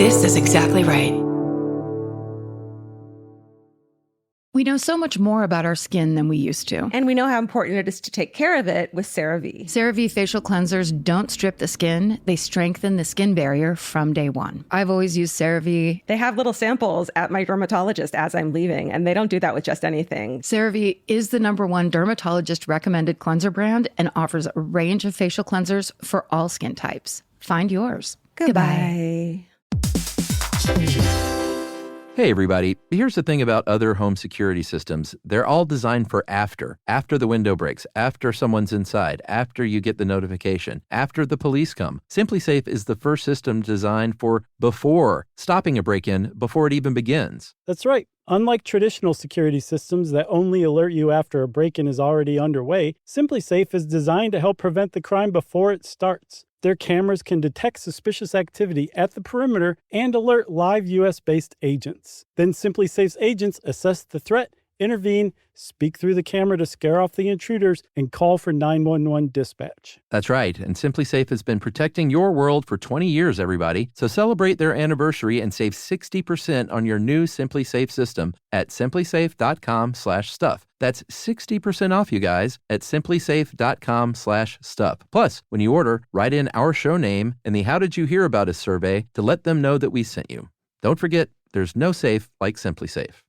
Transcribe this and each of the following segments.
This is exactly right. We know so much more about our skin than we used to. And we know how important it is to take care of it with CeraVe. CeraVe facial cleansers don't strip the skin. They strengthen the skin barrier from day one. I've always used CeraVe. They have little samples at my dermatologist as I'm leaving, and they don't do that with just anything. CeraVe is the #1 dermatologist recommended cleanser brand and offers a range of facial cleansers for all skin types. Find yours. Goodbye. Hey everybody, here's the thing about other home security systems. They're all designed for after the window breaks, after someone's inside, after you get the notification, after the police come. SimpliSafe is the first system designed for before, stopping a break-in before it even begins. That's right. Unlike traditional security systems that only alert you after a break-in is already underway, SimpliSafe is designed to help prevent the crime before it starts. Their cameras can detect suspicious activity at the perimeter and alert live U.S.-based agents. Then SimpliSafe's agents assess the threat, intervene, speak through the camera to scare off the intruders, and call for 911 dispatch. That's right, and SimpliSafe has been protecting your world for 20 years, everybody. So celebrate their anniversary and save 60% on your new SimpliSafe system at simplisafe.com/stuff. That's 60% off, you guys, at simplisafe.com/stuff. Plus, when you order, write in our show name and the How Did You Hear About Us survey to let them know that we sent you. Don't forget, there's no safe like SimpliSafe.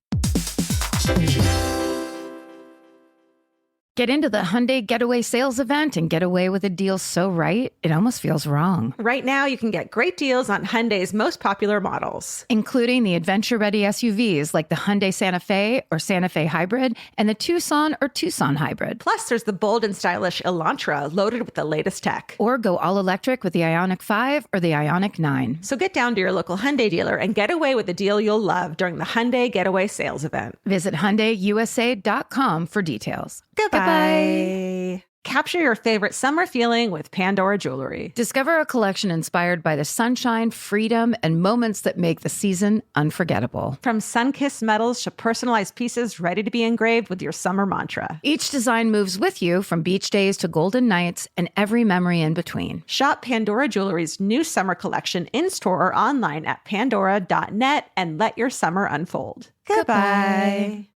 Get into the Hyundai Getaway Sales Event and get away with a deal so right, it almost feels wrong. Right now, you can get great deals on Hyundai's most popular models, including the adventure-ready SUVs like the Hyundai Santa Fe or Santa Fe Hybrid and the Tucson or Tucson Hybrid. Plus, there's the bold and stylish Elantra loaded with the latest tech. Or go all-electric with the Ioniq 5 or the Ioniq 9. So get down to your local Hyundai dealer and get away with a deal you'll love during the Hyundai Getaway Sales Event. Visit HyundaiUSA.com for details. Goodbye. Bye. Capture your favorite summer feeling with Pandora Jewelry. Discover a collection inspired by the sunshine, freedom, and moments that make the season unforgettable. From sun-kissed metals to personalized pieces ready to be engraved with your summer mantra. Each design moves with you from beach days to golden nights and every memory in between. Shop Pandora Jewelry's new summer collection in-store or online at pandora.net and let your summer unfold. Goodbye.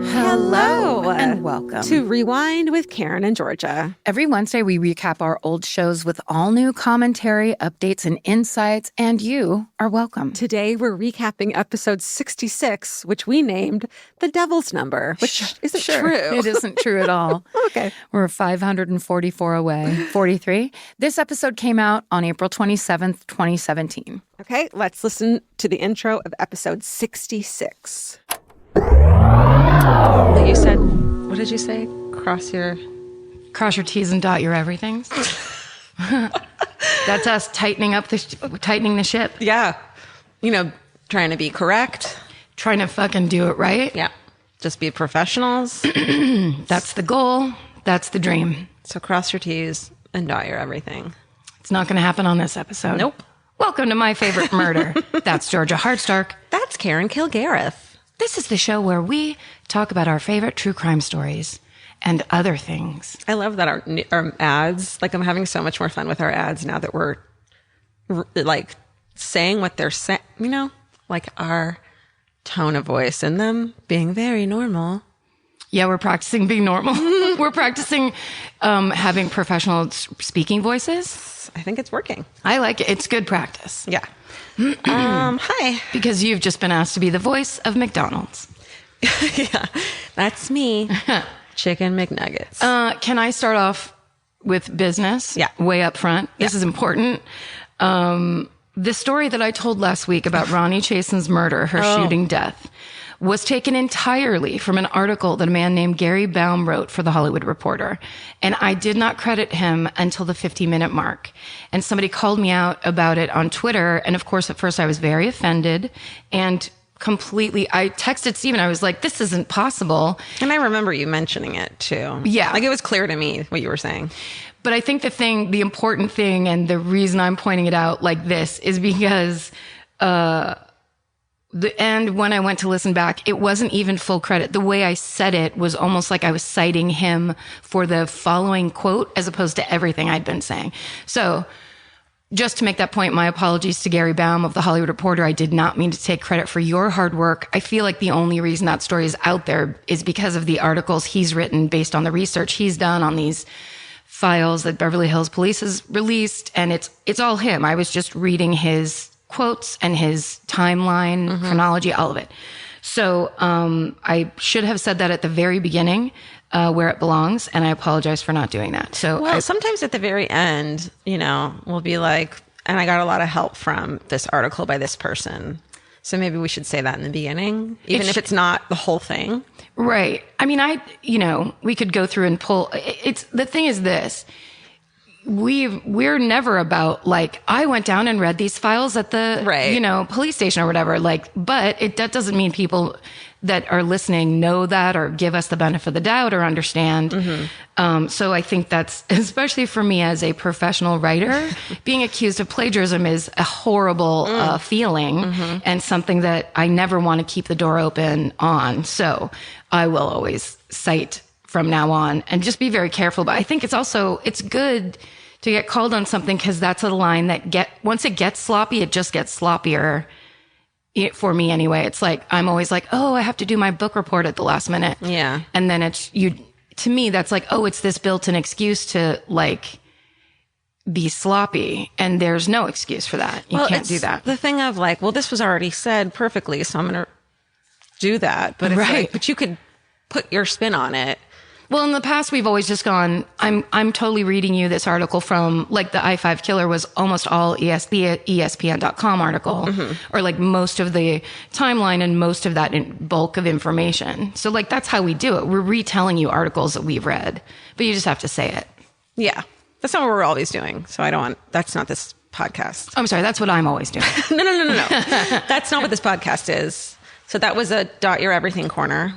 Hello and welcome to Rewind with Karen and Georgia. Every Wednesday, we recap our old shows with all new commentary, updates, and insights, and you are welcome. Today, we're recapping episode 66, which we named The Devil's Number, which isn't true. It isn't true at all. Okay. We're 544 away. 43. This episode came out on April 27th, 2017. Okay, let's listen to the intro of episode 66. You said, what did you say? Cross your T's and dot your everythings. That's us tightening the ship. Yeah. You know, trying to be correct. Trying to fucking do it right. Yeah. Just be professionals. That's the goal. That's the dream. So cross your T's and dot your everything. It's not going to happen on this episode. Nope. Welcome to My Favorite Murder. That's Georgia Hardstark. That's Karen Kilgariff. This is the show where we talk about our favorite true crime stories and other things. I love that our ads, like I'm having so much more fun with our ads now that we're like saying what they're saying, you know, like our tone of voice in them being very normal. Yeah, we're practicing being normal. We're practicing having professional speaking voices. I think it's working. I like it. It's good practice. Yeah. Hi. Because you've just been asked to be the voice of McDonald's. Yeah, that's me. Chicken McNuggets. Can I start off with business? Yeah. Way up front. Yeah. This is important. The story that I told last week about Ronnie Chasen's murder, her shooting death, was taken entirely from an article that a man named Gary Baum wrote for The Hollywood Reporter. And I did not credit him until the 50-minute mark. And somebody called me out about it on Twitter. And of course, at first I was very offended and completely, I texted Steven, I was like, this isn't possible. And I remember you mentioning it too. Yeah. Like it was clear to me what you were saying. But I think the important thing and the reason I'm pointing it out like this is because, And when I went to listen back, it wasn't even full credit. The way I said it was almost like I was citing him for the following quote as opposed to everything I'd been saying. So just to make that point, my apologies to Gary Baum of The Hollywood Reporter. I did not mean to take credit for your hard work. I feel like the only reason that story is out there is because of the articles he's written based on the research he's done on these files that Beverly Hills Police has released. And it's all him. I was just reading his quotes and his timeline, chronology, all of it. So I should have said that at the very beginning, where it belongs, and I apologize for not doing that. So sometimes at the very end, we'll be like, and I got a lot of help from this article by this person. So maybe we should say that in the beginning, even if it's not the whole thing. Right. I mean, we could go through and pull. The thing is this. We're never about like, I went down and read these files at the, police station or whatever. Like, but that doesn't mean people that are listening know that or give us the benefit of the doubt or understand. So I think that's, especially for me as a professional writer, being accused of plagiarism is a horrible feeling and something that I never want to keep the door open on. So I will always cite from now on and just be very careful. But I think it's good to get called on something because that's a line that once it gets sloppy, it just gets sloppier. For me anyway, it's like, I'm always like, oh, I have to do my book report at the last minute. Yeah. And then to me, that's like, oh, it's this built-in excuse to like be sloppy. And there's no excuse for that. You can't do that. The thing of like, well, this was already said perfectly, so I'm going to do that. But it's like, but you could put your spin on it. Well, in the past, we've always just gone, I'm totally reading you this article from, like, the I-5 killer was almost all the ESPN.com article, or like most of the timeline and most of that bulk of information. So, like, that's how we do it. We're retelling you articles that we've read, but you just have to say it. Yeah. That's not what we're always doing. So that's not this podcast. I'm sorry. That's what I'm always doing. No. That's not what this podcast is. So that was a dot your everything corner.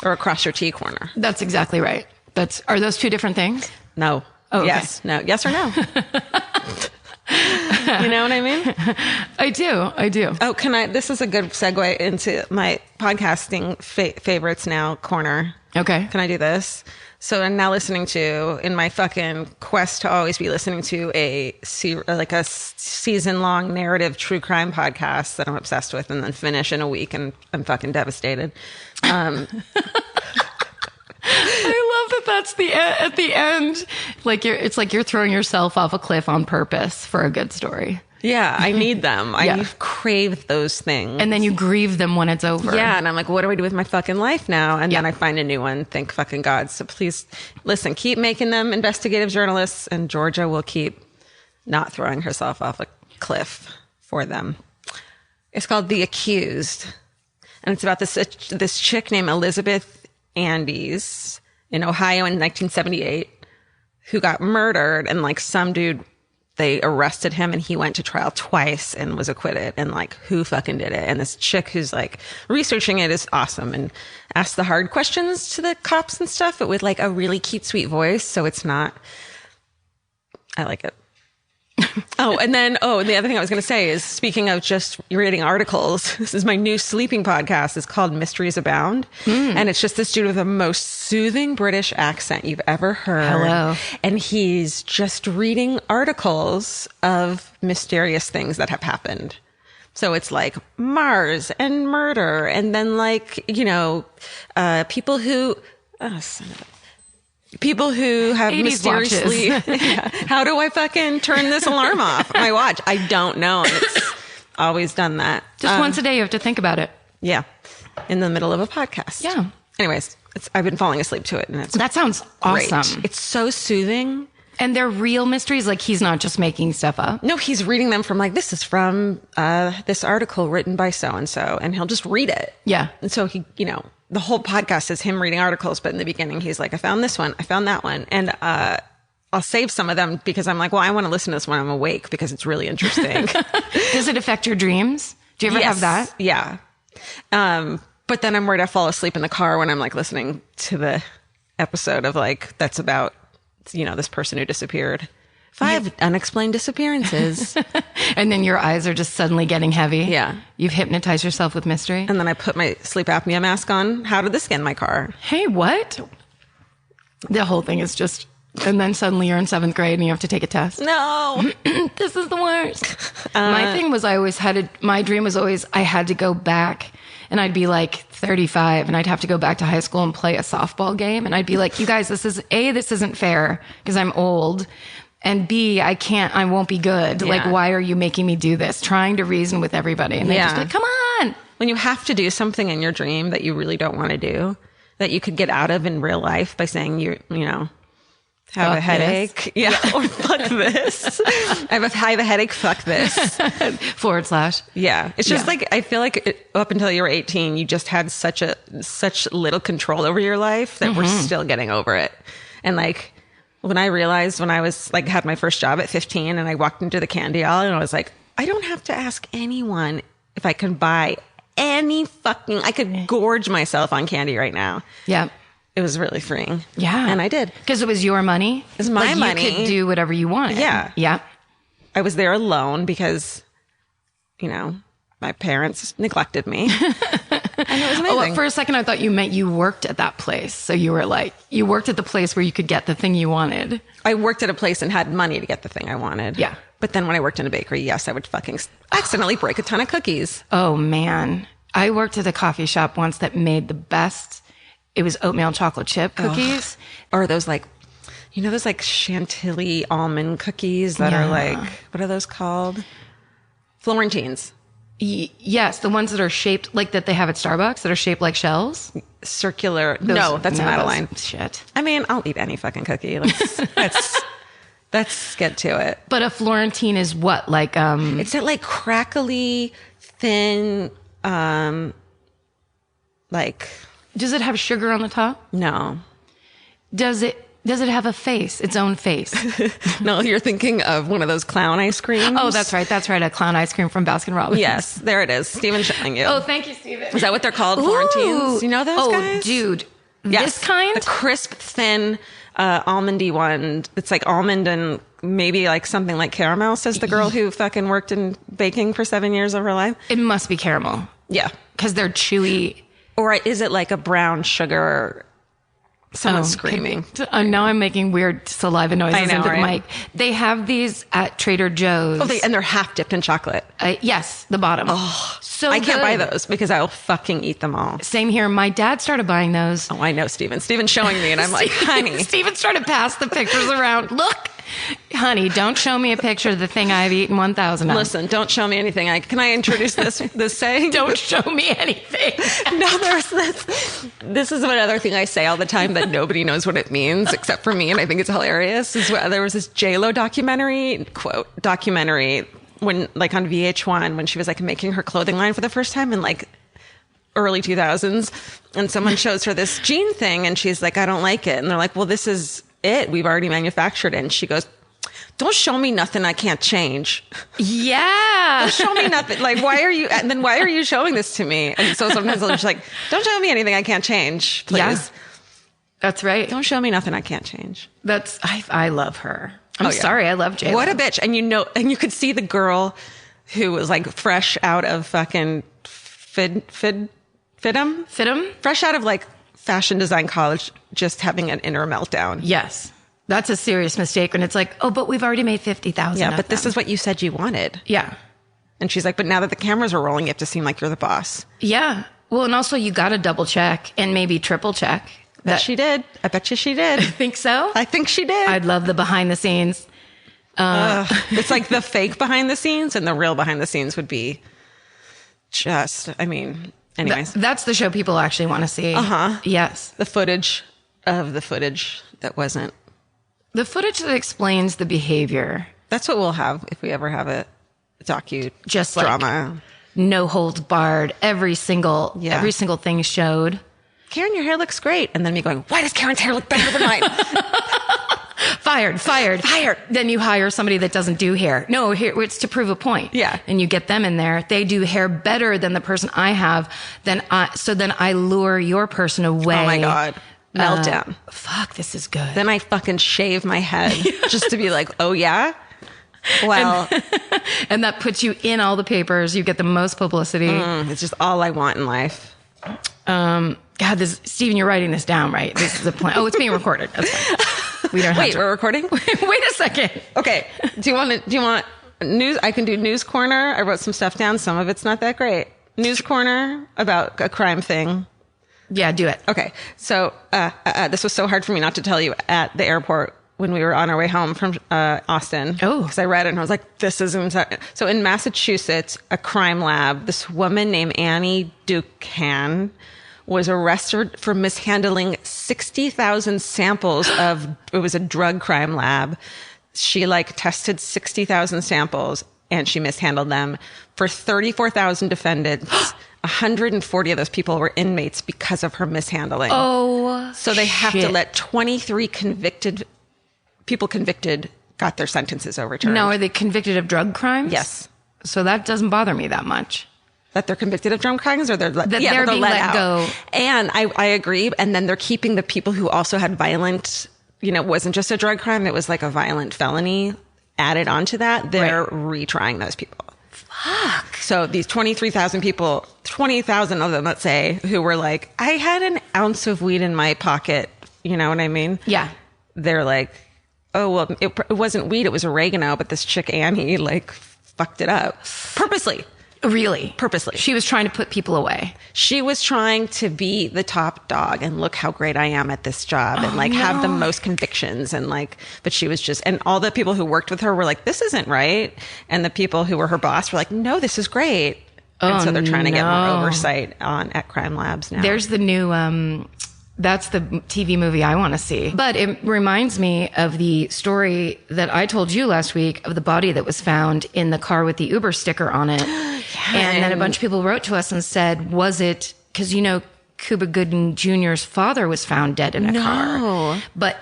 Or a cross your T corner. That's exactly right. Are those two different things? No. Oh, okay. Yes. No. Yes or no? You know what I mean? I do. Oh, this is a good segue into my podcasting favorites now corner. Okay. Can I do this? So I'm now listening to, in my fucking quest to always be listening to a season-long narrative true crime podcast that I'm obsessed with and then finish in a week, and I'm fucking devastated. I love that that's at the end. Like it's like you're throwing yourself off a cliff on purpose for a good story. Yeah, I need them. I crave those things. And then you grieve them when it's over. Yeah, and I'm like, what do I do with my fucking life now? And then I find a new one. Thank fucking God. So please, listen, keep making them investigative journalists, and Georgia will keep not throwing herself off a cliff for them. It's called The Accused. And it's about this chick named Elizabeth Andes in Ohio in 1978 who got murdered, and like some dude, they arrested him and he went to trial twice and was acquitted. And like, who fucking did it? And this chick who's like researching it is awesome and asks the hard questions to the cops and stuff, but with like a really cute, sweet voice. So it's not, I like it. And the other thing I was going to say is, speaking of just reading articles, this is my new sleeping podcast. It's called Mysteries Abound. And it's just this dude with the most soothing British accent you've ever heard. Hello. And he's just reading articles of mysterious things that have happened. So it's like Mars and murder. And then like, people who, people who have mysteriously, how do I fucking turn this alarm off? My watch. I don't know. And it's always done that. Just once a day, you have to think about it. Yeah. In the middle of a podcast. Yeah. Anyways, I've been falling asleep to it. And that sounds awesome. Great. It's so soothing. And they're real mysteries. Like, he's not just making stuff up. No, he's reading them from like, this is from this article written by so-and-so. And he'll just read it. Yeah. And so he, the whole podcast is him reading articles, but in the beginning, he's like, I found this one, I found that one. And I'll save some of them because I'm like, well, I want to listen to this when I'm awake because it's really interesting. Does it affect your dreams? Do you ever have that? Yeah. But then I'm worried I fall asleep in the car when I'm like listening to the episode of like, that's about, this person who disappeared. 5 unexplained disappearances. And then your eyes are just suddenly getting heavy. Yeah. You've hypnotized yourself with mystery. And then I put my sleep apnea mask on. How did this get in my car? Hey, what? The whole thing is just, and then suddenly you're in 7th grade and you have to take a test. No. This is the worst. My thing was my dream was always I had to go back, and I'd be like 35 and I'd have to go back to high school and play a softball game. And I'd be like, you guys, this isn't fair because I'm old. And B, I won't be good. Yeah. Like, why are you making me do this? Trying to reason with everybody. And they're just like, come on. When you have to do something in your dream that you really don't want to do, that you could get out of in real life by saying have Fuck a headache. This. Yeah. Or fuck this. I have a headache. Fuck this. / Yeah. It's just like, I feel like up until you were 18, you just had such little control over your life that we're still getting over it. And like, when I realized when I was like, had my first job at 15 and I walked into the candy aisle and I was like, I don't have to ask anyone if I can buy I could gorge myself on candy right now. Yeah. It was really freeing. Yeah. And I did. Because it was your money. It was my money. You could do whatever you wanted. Yeah. Yeah. I was there alone because, my parents neglected me. And it was amazing. Oh, for a second, I thought you meant you worked at that place. So you were like, you worked at the place where you could get the thing you wanted. I worked at a place and had money to get the thing I wanted. Yeah. But then when I worked in a bakery, yes, I would fucking accidentally break a ton of cookies. Oh, man. I worked at a coffee shop once that made the best. It was oatmeal chocolate chip cookies. Or those those like Chantilly almond cookies that are like, what are those called? Florentines. Yes, the ones that are shaped like that they have at Starbucks that are shaped like shells. Circular. That's a Madeline. Shit. I mean, I'll eat any fucking cookie. Let's get to it. But a Florentine is what? Like, it's that like crackly, thin, like. Does it have sugar on the top? No. Does it have a face, its own face? No, you're thinking of one of those clown ice creams. Oh, that's right. That's right. A clown ice cream from Baskin Robbins. Yes, there it is. Steven's showing you. Oh, thank you, Steven. Is that what they're called? Florentines? You know those guys? Oh, dude. Yes. This kind? The crisp, thin, almondy one. It's like almond and maybe like something like caramel, says the girl who fucking worked in baking for 7 years of her life. It must be caramel. Yeah. Because they're chewy. Or is it like a brown sugar? Someone's screaming. Now I'm making weird saliva noises into the mic. They have these at Trader Joe's. Oh, and they're half dipped in chocolate. Yes, the bottom. Oh, so I can't buy good. those because I will fucking eat them all. Same here. My dad started buying those. Oh, I know, Steven. Steven's showing me, and I'm like, honey. Steven started to pass the pictures around. Look, honey, don't show me a picture of the thing I've eaten 1,000 of. Listen, don't show me anything. Can I introduce this saying? Don't show me anything. No, there's this. This is another thing I say all the time that nobody knows what it means except for me, and I think it's hilarious. There was this J-Lo documentary when like on VH1 when she was like making her clothing line for the first time in like early 2000s, and someone shows her this jean thing and she's like, I don't like it, and they're like, well, this is it, we've already manufactured it, and she goes, don't show me nothing I can't change. Yeah. Don't show me nothing. Like, why are you showing this to me? And so sometimes I'll just like, don't show me anything I can't change, please. Yeah. That's right. Don't show me nothing I can't change. I love her. I'm sorry. I love J-Lo. What a bitch. And you could see the girl who was like fresh out of fucking Fidum? Fresh out of like fashion design college, just having an inner meltdown. Yes. That's a serious mistake when it's like, oh, but we've already made 50,000. Yeah, but this is what you said you wanted. Yeah. And she's like, but now that the cameras are rolling, you have to seem like you're the boss. Yeah. Well, and also you got to double check and maybe triple check. She did. I bet you she did. Think so? I think she did. I'd love the behind the scenes. It's like the fake behind the scenes and the real behind the scenes would be anyways. That's the show people actually want to see. Uh-huh. Yes. The footage of the footage that wasn't. The footage that explains the behavior. That's what we'll have if we ever have a just drama. Like no holds barred. Every single thing showed. Karen, your hair looks great. And then me going, why does Karen's hair look better than mine? Fired. Then you hire somebody that doesn't do hair. No, here it's to prove a point. Yeah. And you get them in there. They do hair better than the person I have. So then I lure your person away. Oh my God. meltdown. Fuck, this is good. Then I fucking shave my head just to be like, oh yeah? Well. And that puts you in all the papers. You get the most publicity. It's just all I want in life. God, Stephen, you're writing this down, right? This is a plan. Oh, it's being recorded. That's fine. We don't have Wait, we're recording? Wait a second. Okay. Do you want news? I can do news corner. I wrote some stuff down. Some of it's not that great. News corner about a crime thing. Yeah, do it. Okay. So, this was so hard for me not to tell you at the airport when we were on our way home from Austin. Oh. Because I read it and I was like, this isn't... So in Massachusetts, a crime lab, this woman named Annie Ducan was arrested for mishandling 60,000 samples of... It was a drug crime lab. She tested 60,000 samples and she mishandled them for 34,000 defendants. 140 of those people were inmates because of her mishandling. Oh, so they have to let 23 people convicted got their sentences overturned. Now, are they convicted of drug crimes? Yes. So that doesn't bother me that much. That they're convicted of drug crimes, or they're being let go. And I agree. And then they're keeping the people who also had violent, it wasn't just a drug crime, it was like a violent felony added onto that. They're retrying those people. Fuck. So these 23,000 people, 20,000 of them, let's say, who were like, I had an ounce of weed in my pocket. You know what I mean? Yeah. They're like, oh, well, it wasn't weed, it was oregano, but this chick Annie fucked it up purposely. Really? Purposely. She was trying to put people away. She was trying to be the top dog and look how great I am at this job and have the most convictions and but she was just, and all the people who worked with her were like, this isn't right. And the people who were her boss were like, no, this is great. And so they're trying to get more oversight at crime labs now. There's the new, that's the TV movie I want to see. But it reminds me of the story that I told you last week of the body that was found in the car with the Uber sticker on it. And then a bunch of people wrote to us and said, was it, because Cuba Gooding Jr.'s father was found dead in a car. But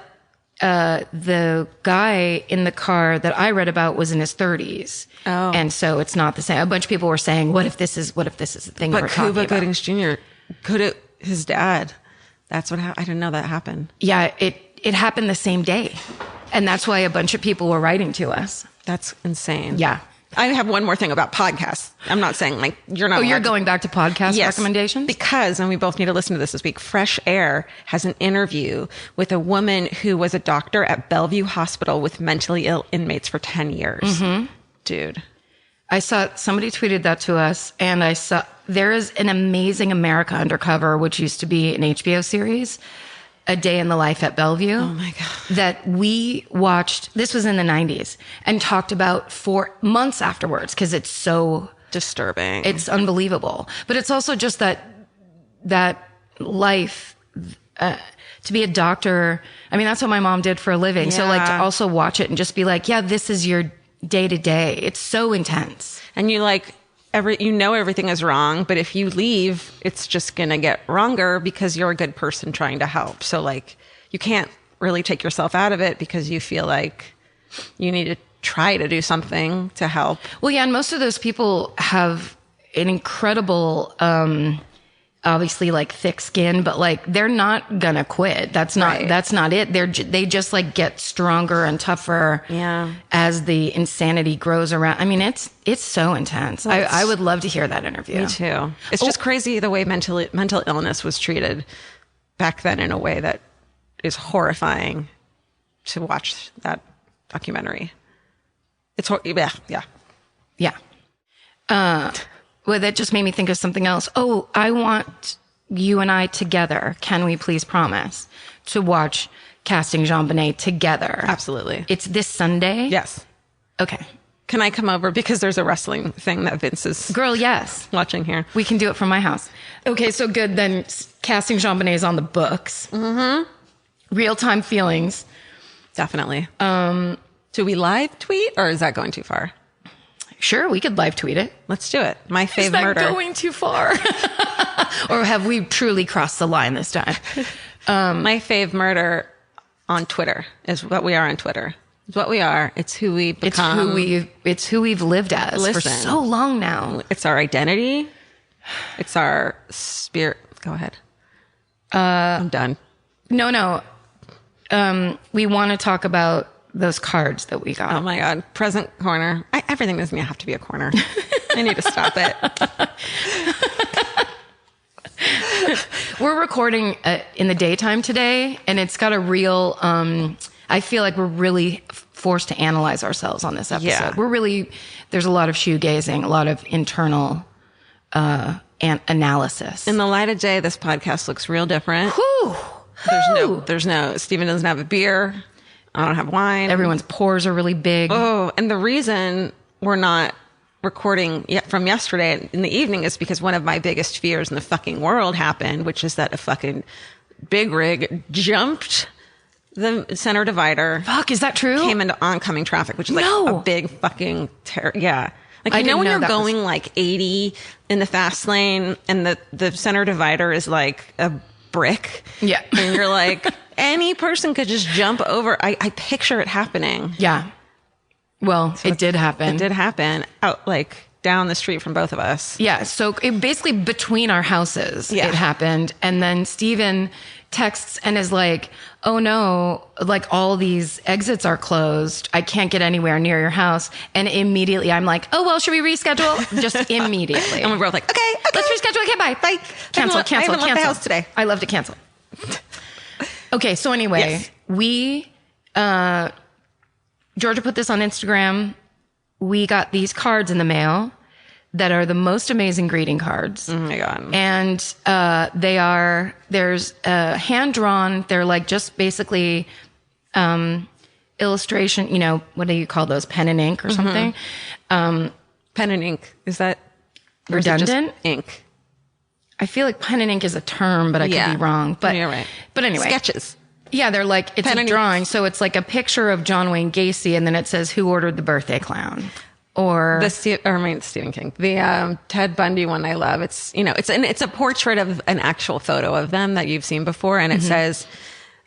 the guy in the car that I read about was in his 30s. Oh. And so it's not the same. A bunch of people were saying, what if this is the thing we're talking about? But Cuba Gooding Jr., his dad... That's what happened. I didn't know that happened. Yeah, it happened the same day. And that's why a bunch of people were writing to us. That's insane. Yeah. I have one more thing about podcasts. I'm not saying you're not. Oh, you're going back to podcast recommendations? Because, and we both need to listen to this week, Fresh Air has an interview with a woman who was a doctor at Bellevue Hospital with mentally ill inmates for 10 years. Mm-hmm. Dude. I saw somebody tweeted that to us, and I saw there is an Amazing America Undercover, which used to be an HBO series, A Day in the Life at Bellevue. Oh my God. That we watched, this was in the 90s, and talked about for months afterwards, because it's so disturbing. It's unbelievable. But it's also just that life, to be a doctor. I mean, that's what my mom did for a living. Yeah. So to also watch it and just be like, yeah, this is your day to day. It's so intense. And you everything is wrong, but if you leave, it's just going to get wronger because you're a good person trying to help. So you can't really take yourself out of it because you feel like you need to try to do something to help. Well, yeah. And most of those people have an incredible, obviously thick skin, but they're not gonna quit. That's not it. They just get stronger and tougher as the insanity grows around. I mean, it's so intense. I would love to hear that interview. Me too. It's just crazy the way mental illness was treated back then in a way that is horrifying to watch that documentary. It's yeah. Well, that just made me think of something else. Oh, I want you and I together. Can we please promise to watch Casting JonBenet together? Absolutely. It's this Sunday? Yes. Okay. Can I come over? Because there's a wrestling thing that Vince is yes. watching here. We can do it from my house. Okay, so good. Then Casting JonBenet is on the books. Mm-hmm. Real-time feelings. Definitely. Do we live tweet or is that going too far? Sure, we could live tweet it. Let's do it. My fave murder. Is that going too far? Or have we truly crossed the line this time? My fave murder on Twitter is what we are on Twitter. It's what we are. It's who we become. It's who we've lived as for so long now. It's our identity. It's our spirit. Go ahead. I'm done. No. We want to talk about those cards that we got. Oh my God. Present corner. Everything doesn't have to be a corner. I need to stop it. We're recording in the daytime today, and it's got a real, I feel like we're really forced to analyze ourselves on this episode. Yeah. There's a lot of shoegazing, a lot of internal analysis. In the light of day, this podcast looks real different. Whew. There's no, Steven doesn't have a beer. I don't have wine. Everyone's pores are really big. Oh, and the reason we're not recording yet from yesterday in the evening is because one of my biggest fears in the fucking world happened, which is that a fucking big rig jumped the center divider. Fuck, is that true? Came into oncoming traffic, which is like a big fucking yeah. Like, you know when you're going like 80 in the fast lane and the center divider is like a brick? Yeah. And you're like, any person could just jump over. I picture it happening. Yeah. Well, so it did happen. It did happen out like down the street from both of us. Yeah. So it basically between our houses, it happened. And then Steven texts and is like, oh no, like all these exits are closed. I can't get anywhere near your house. And immediately I'm like, oh, well, should we reschedule? Just immediately. And we're both like, okay, let's reschedule. Okay, bye. Bye. Cancel. I haven't left the house today. I love to cancel. Okay. So anyway, we, Georgia put this on Instagram. We got these cards in the mail that are the most amazing greeting cards. Oh my God. And there's hand-drawn, they're like just basically illustration, you know, what do you call those, pen and ink or something? Pen and ink, is that redundant? Ink. I feel like pen and ink is a term, but I could be wrong. But you're right. But anyway. Sketches. Yeah, they're like, it's a drawing. So it's like a picture of John Wayne Gacy, and then it says, who ordered the birthday clown? Or Stephen King. The Ted Bundy one I love. It's, you know, it's a portrait of an actual photo of them that you've seen before, and it says,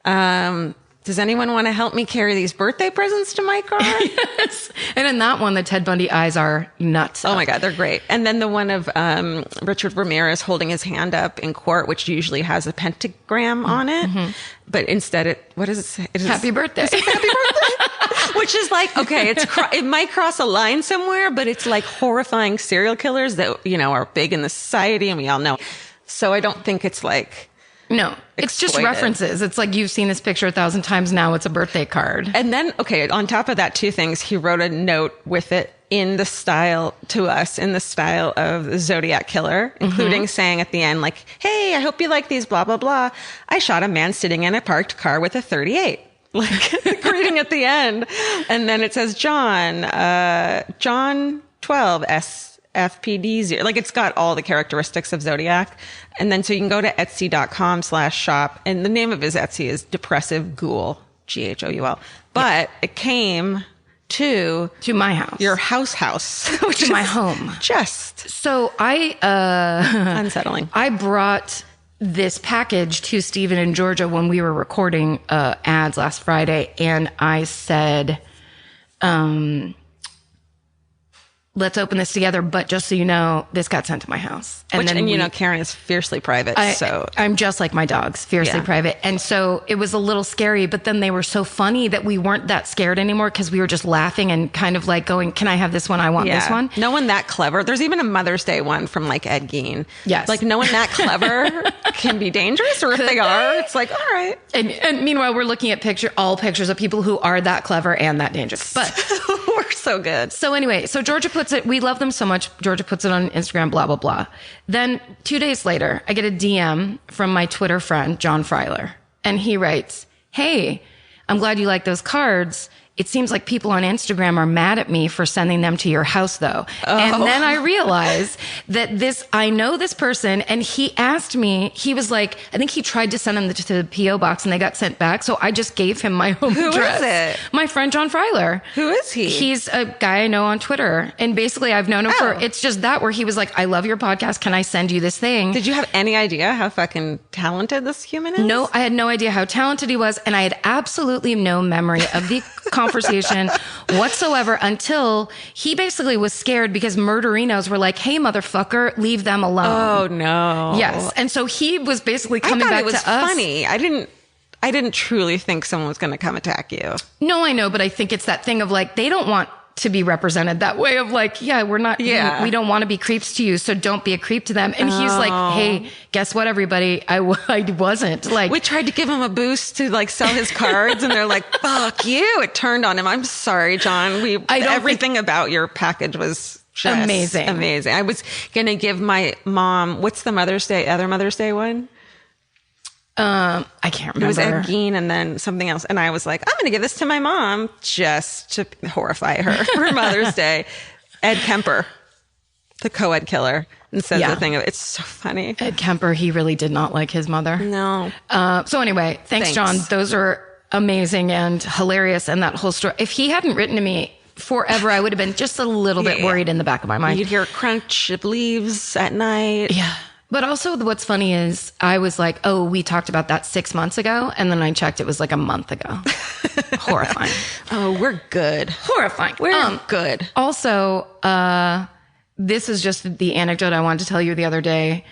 does anyone want to help me carry these birthday presents to my car? Yes. And in that one, the Ted Bundy eyes are nuts. Oh my God, they're great. And then the one of Richard Ramirez holding his hand up in court, which usually has a pentagram on it, but instead what does it say? Happy birthday. Happy birthday. Which is like, okay, it might cross a line somewhere, but it's like horrifying serial killers that, you know, are big in the society, and we all know. So I don't think it's like... No, it's just references. It's like, you've seen this picture 1,000 times now. It's a birthday card. And then, okay, on top of that, two things. He wrote a note with it in the style of the Zodiac Killer, including saying at the end, like, hey, I hope you like these, blah, blah, blah. I shot a man sitting in a parked car with a .38. Like, greeting at the end. And then it says, John 12, SFPD0. Like, it's got all the characteristics of Zodiac. And then so you can go to etsy.com/shop. And the name of his Etsy is Depressive Ghoul, GHOUL. But it came to my house. Your house, which is my home. Just so unsettling. I brought this package to Steven and Georgia when we were recording ads last Friday, and I said, let's open this together, but just so you know, this got sent to my house. And you know, Karen is fiercely private, so I'm just like my dogs, fiercely private. And so it was a little scary, but then they were so funny that we weren't that scared anymore, because we were just laughing and kind of like going, can I have this one? I want this one. No one that clever. There's even a Mother's Day one from like Ed Gein. Yes. Like, no one that clever can be dangerous, or if they are, it's like, all right. And meanwhile, we're looking at all pictures of people who are that clever and that dangerous. But we're so good. So anyway, so Georgia puts it, we love them so much. Georgia puts it on Instagram, blah, blah, blah. Then 2 days later, I get a DM from my Twitter friend, John Freiler. And he writes, hey, I'm glad you like those cards. It seems like people on Instagram are mad at me for sending them to your house, though. Oh. And then I realized that I know this person, and he asked me, he was like, I think he tried to send them to the P.O. box and they got sent back. So I just gave him my home address. Who is it? My friend John Freiler. Who is he? He's a guy I know on Twitter. And basically I've known him it's just that where he was like, I love your podcast. Can I send you this thing? Did you have any idea how fucking talented this human is? No, I had no idea how talented he was. And I had absolutely no memory of the conversation whatsoever until he basically was scared because murderinos were like, hey, motherfucker, leave them alone. Oh, no. Yes. And so he was basically coming back to us. I thought it was funny. I I didn't truly think someone was going to come attack you. No, I know, but I think it's that thing of like, they don't want to be represented that way of like, yeah, we're not, we don't want to be creeps to you, so don't be a creep to them. And he's like, hey, guess what, everybody? I wasn't. Like, we tried to give him a boost to like sell his cards, and they're like, fuck you. It turned on him. I'm sorry, John. Everything about your package was just amazing. I was going to give my mom, what's the other Mother's Day one? I can't remember. It was Ed Gein and then something else. And I was like, I'm going to give this to my mom just to horrify her for Mother's Day. Ed Kemper, the co-ed killer, and says the thing of it's so funny. Ed Kemper, he really did not like his mother. No. So anyway, thanks, John. Those are amazing and hilarious. And that whole story, if he hadn't written to me forever, I would have been just a little bit worried in the back of my mind. You'd hear a crunch of leaves at night. Yeah. But also what's funny is I was like, oh, we talked about that 6 months ago. And then I checked, it was like a month ago. Horrifying. Oh, we're good. Horrifying. We're good. Also, this is just the anecdote I wanted to tell you the other day.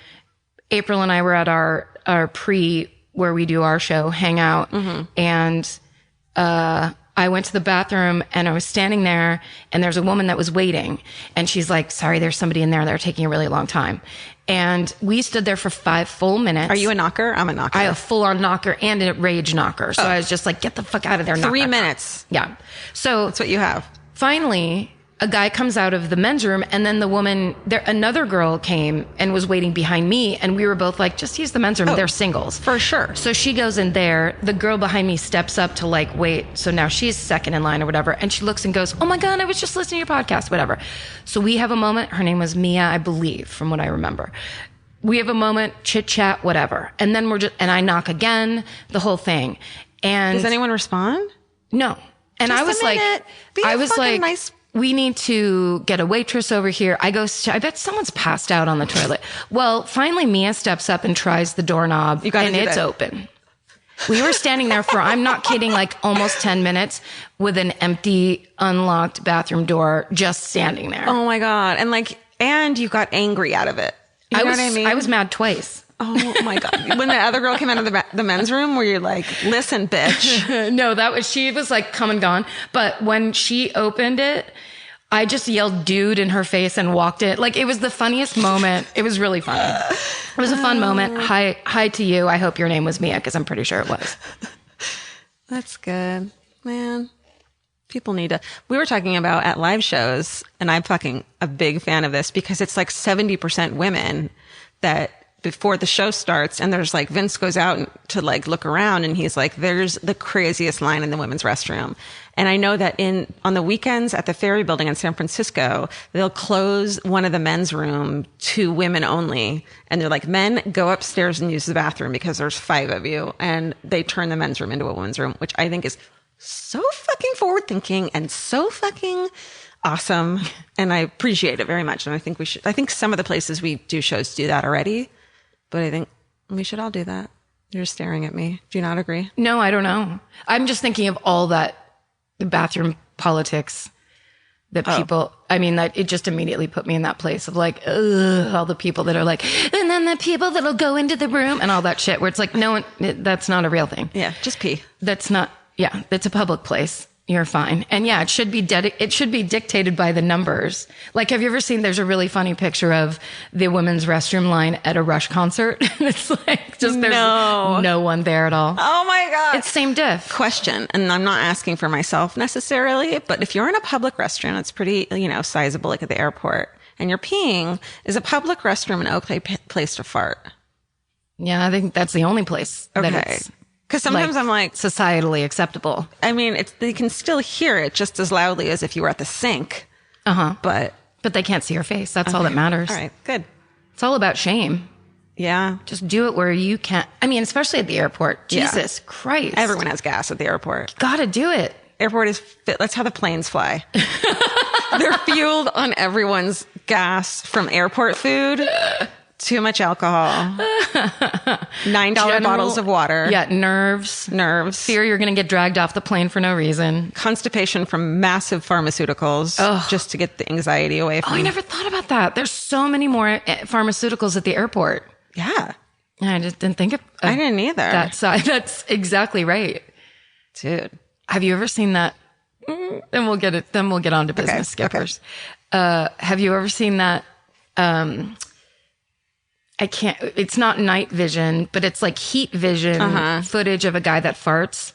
April and I were at our where we do our show, hangout. And I went to the bathroom and I was standing there and there's a woman that was waiting. And she's like, sorry, there's somebody in there. They're taking a really long time. And we stood there for 5 full minutes. Are you a knocker? I'm a knocker. I have a full-on knocker and a rage knocker. So I was just like, get the fuck out of there. 3 minutes. Yeah. So that's what you have. Finally, a guy comes out of the men's room and then the woman, another girl came and was waiting behind me. And we were both like, just use the men's room. They're singles. For sure. So she goes in there. The girl behind me steps up to like, wait. So now she's second in line or whatever. And she looks and goes, oh my God, I was just listening to your podcast, whatever. So we have a moment. Her name was Mia, I believe, from what I remember. We have a moment, chit chat, whatever. And then and I knock again, the whole thing. And does anyone respond? No. And just I was like, nice. We need to get a waitress over here. I bet someone's passed out on the toilet. Well, finally Mia steps up and tries the doorknob and it's open. We were standing there for, I'm not kidding, like almost 10 minutes with an empty, unlocked bathroom door just standing there. Oh my God. And you got angry out of it. You know what I mean? I was mad twice. Oh my God. When the other girl came out of the men's room, were you like, listen, bitch? No, she was like come and gone. But when she opened it, I just yelled dude in her face and walked it. Like, it was the funniest moment. It was really funny. It was a fun moment. Hi to you. I hope your name was Mia, because I'm pretty sure it was. That's good, man. People need to. We were talking about at live shows, and I'm fucking a big fan of this because it's like 70% women that before the show starts, and there's like Vince goes out to like look around, and he's like, "There's the craziest line in the women's restroom." And I know that on the weekends at the Ferry Building in San Francisco, they'll close one of the men's room to women only, and they're like, "Men, go upstairs and use the bathroom because there's 5 of you," and they turn the men's room into a women's room, which I think is so fucking forward thinking and so fucking awesome. And I appreciate it very much. And I think some of the places we do shows do that already, but I think we should all do that. You're staring at me. Do you not agree? No, I don't know. I'm just thinking of all that bathroom politics that people, I mean, that it just immediately put me in that place of like, ugh, all the people that are like, and then the people that'll go into the room and all that shit where it's like, no, that's not a real thing. Yeah. Just pee. That's not. Yeah, it's a public place. You're fine. And yeah, it should be dictated by the numbers. Like, have you ever seen, there's a really funny picture of the women's restroom line at a Rush concert. It's like, just there's no one there at all. Oh my God. It's same diff. Question. And I'm not asking for myself necessarily, but if you're in a public restroom, it's pretty, sizable, like at the airport, and you're peeing, is a public restroom an okay place to fart? Yeah, I think that's the only place that it's... Because sometimes I'm like... societally acceptable. I mean, they can still hear it just as loudly as if you were at the sink. Uh-huh. But they can't see your face. That's all that matters. All right, good. It's all about shame. Yeah. Just do it where you can. I mean, especially at the airport. Jesus Christ. Everyone has gas at the airport. You gotta do it. Airport is fit. That's how the planes fly. They're fueled on everyone's gas from airport food. Too much alcohol. $9 bottles of water. Yeah, nerves. Fear you're going to get dragged off the plane for no reason. Constipation from massive pharmaceuticals just to get the anxiety away from I never thought about that. There's so many more pharmaceuticals at the airport. Yeah. I just didn't think of I didn't either. that side. That's exactly right. Dude. Have you ever seen that? Then we'll get on to business skippers. Okay. Have you ever seen that? It's not night vision, but it's like heat vision footage of a guy that farts.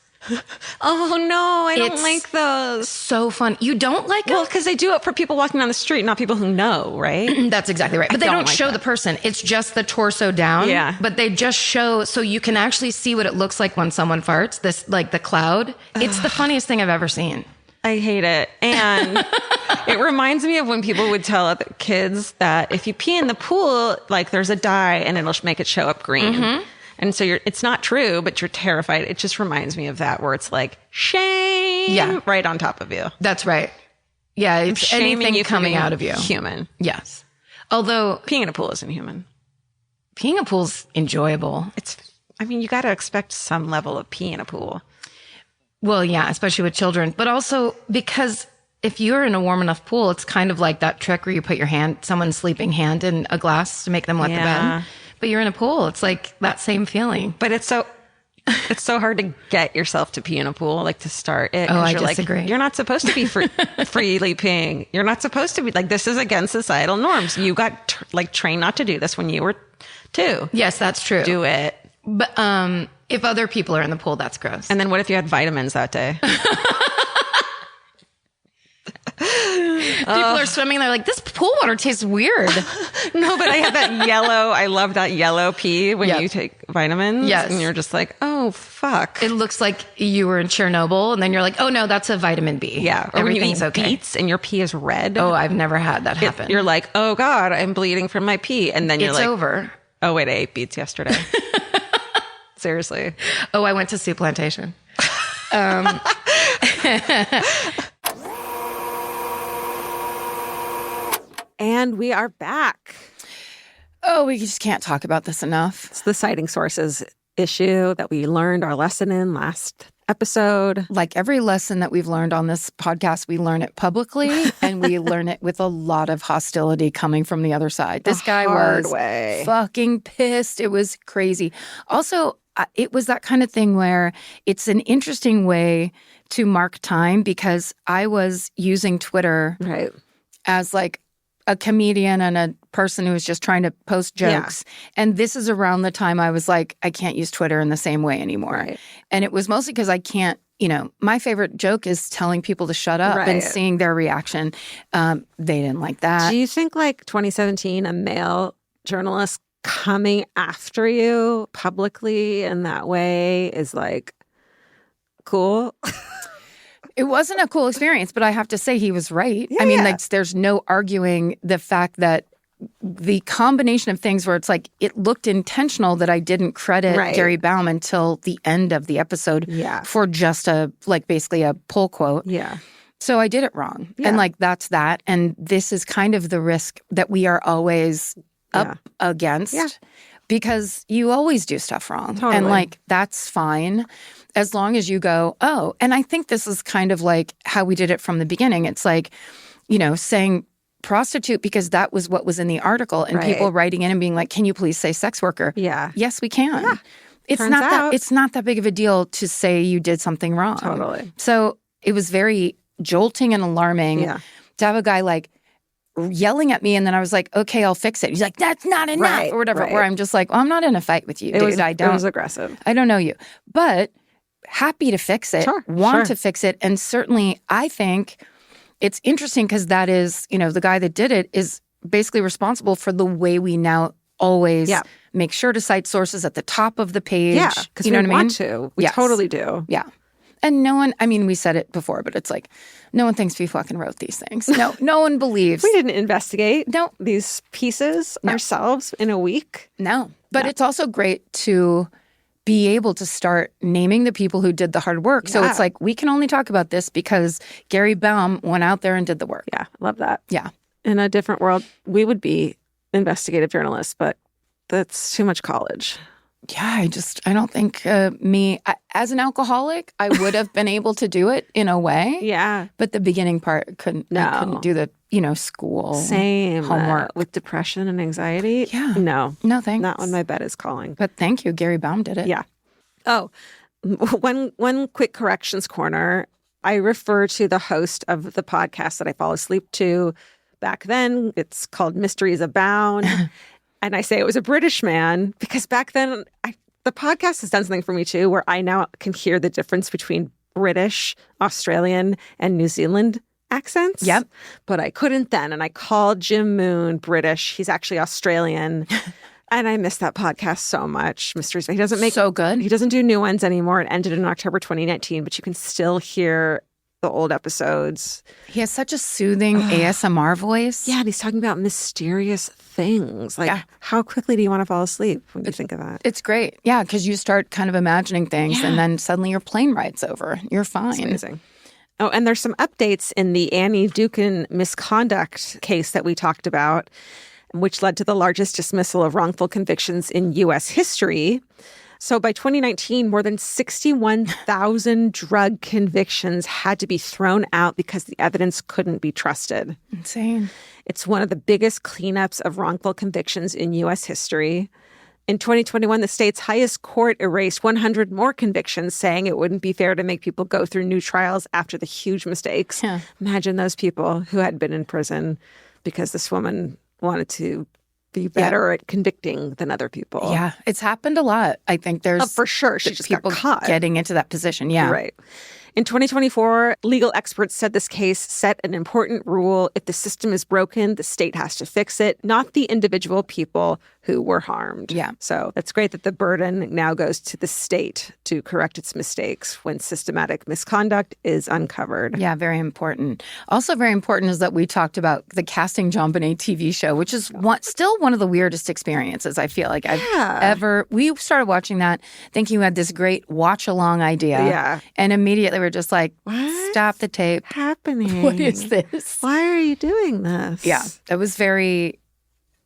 Oh no, I don't like those. So fun. You don't like them? Well, because they do it for people walking down the street, not people who know, right? That's exactly right. But they don't show the person. It's just the torso down. Yeah. But they just show, so you can actually see what it looks like when someone farts. This, like the cloud. It's the funniest thing I've ever seen. I hate it. And it reminds me of when people would tell other kids that if you pee in the pool, like there's a dye and it'll make it show up green. Mm-hmm. And so it's not true, but you're terrified. It just reminds me of that where it's like shame right on top of you. That's right. Yeah. It's anything you coming out of you. Human. Yes. Although peeing in a pool isn't human. Peeing in a pool's enjoyable. You got to expect some level of pee in a pool. Well, yeah, especially with children, but also because if you're in a warm enough pool, it's kind of like that trick where you put someone's sleeping hand in a glass to make them wet the bed. But you're in a pool. It's like that same feeling. But it's so hard to get yourself to pee in a pool, like to start it. Oh, I you're disagree. Like, you're not supposed to be freely peeing. You're not supposed to be like, this is against societal norms. You got trained not to do this when you were 2. Yes, that's true. Do it. But if other people are in the pool, that's gross. And then what if you had vitamins that day? People are swimming. They're like, this pool water tastes weird. No, but I have that yellow. I love that yellow pee when you take vitamins. Yes. And you're just like, oh, fuck. It looks like you were in Chernobyl. And then you're like, oh, no, that's a vitamin B. Yeah. Or everything's when you eat okay. beets and your pee is red. Oh, I've never had that happen. You're like, oh, God, I'm bleeding from my pee. And then you're it's over. Oh, wait, I ate beets yesterday. Seriously. Oh, I went to Soup Plantation. And we are back. Oh, we just can't talk about this enough. It's the citing sources issue that we learned our lesson in last episode. Like every lesson that we've learned on this podcast, we learn it publicly and we learn it with a lot of hostility coming from the other side. This guy was fucking pissed. It was crazy. Also, it was that kind of thing where it's an interesting way to mark time because I was using Twitter as like a comedian and a person who was just trying to post jokes. Yeah. And this is around the time I was like, I can't use Twitter in the same way anymore. Right. And it was mostly because I can't, my favorite joke is telling people to shut up and seeing their reaction. They didn't like that. Do you think like 2017, a male journalist coming after you publicly in that way is like cool? It wasn't a cool experience, but I have to say he was right. Yeah, I mean, like, there's no arguing the fact that the combination of things where it's like it looked intentional that I didn't credit Gary Baum until the end of the episode for just basically a pull quote. Yeah. So I did it wrong. Yeah. And like that's that. And this is kind of the risk that we are always up against because you always do stuff wrong. Totally. And like that's fine. As long as you go, oh, and I think this is kind of like how we did it from the beginning. It's like, saying prostitute because that was what was in the article and people writing in and being like, can you please say sex worker? Yeah. Yes, we can. Yeah. It's not that big of a deal to say you did something wrong. Totally. So it was very jolting and alarming to have a guy like yelling at me and then I was like, okay, I'll fix it. He's like, that's not enough or whatever. Where I'm just like, well, I'm not in a fight with you, dude. It was aggressive. I don't know you. But happy to fix it, want to fix it. And certainly I think it's interesting because that is, the guy that did it is basically responsible for the way we now always make sure to cite sources at the top of the page. Yeah, because we want to. We totally do. Yeah. And no one, we said it before, but it's like, no one thinks we fucking wrote these things. No one believes. We didn't investigate these pieces ourselves in a week. No. But it's also great to be able to start naming the people who did the hard work. Yeah. So it's like, we can only talk about this because Gary Baum went out there and did the work. Yeah, love that. Yeah. In a different world, we would be investigative journalists, but that's too much college. Yeah, I don't think as an alcoholic, I would have been able to do it in a way. Yeah. But the beginning part, I couldn't do the, school. Same. Homework. With depression and anxiety. Yeah. No, thanks. not when my bed is calling. But thank you. Gary Baum did it. Yeah. Oh, one quick corrections corner. I refer to the host of the podcast that I fall asleep to back then. It's called Mysteries Abound. And I say it was a British man because back then the podcast has done something for me too, where I now can hear the difference between British, Australian, and New Zealand accents. Yep. But I couldn't then. And I called Jim Moon British. He's actually Australian. And I miss that podcast so much. Mysteries. He doesn't make so good. He doesn't do new ones anymore. It ended in October 2019, but you can still hear the old episodes. He has such a soothing ASMR voice. Yeah, and he's talking about mysterious things. Like, how quickly do you want to fall asleep when you think of that? It's great. Yeah, because you start kind of imagining things and then suddenly your plane ride's over. You're fine. It's amazing. Oh, and there's some updates in the Annie Dukin misconduct case that we talked about, which led to the largest dismissal of wrongful convictions in U.S. history. So by 2019, more than 61,000 drug convictions had to be thrown out because the evidence couldn't be trusted. Insane. It's one of the biggest cleanups of wrongful convictions in U.S. history. In 2021, the state's highest court erased 100 more convictions, saying it wouldn't be fair to make people go through new trials after the huge mistakes. Yeah. Imagine those people who had been in prison because this woman wanted to be better at convicting than other people. Yeah, it's happened a lot. I think there's for sure. She just people got caught getting into that position. Yeah, right. In 2024, legal experts said this case set an important rule. If the system is broken, the state has to fix it, not the individual people who were harmed. Yeah. So it's great that the burden now goes to the state to correct its mistakes when systematic misconduct is uncovered. Yeah, very important. Also very important is that we talked about the Casting JonBenet TV show, which is still one of the weirdest experiences I feel like I've ever. We started watching that thinking we had this great watch-along idea. Yeah. And immediately we're just like, what? Stop the tape. What's happening? What is this? Why are you doing this? Yeah, it was very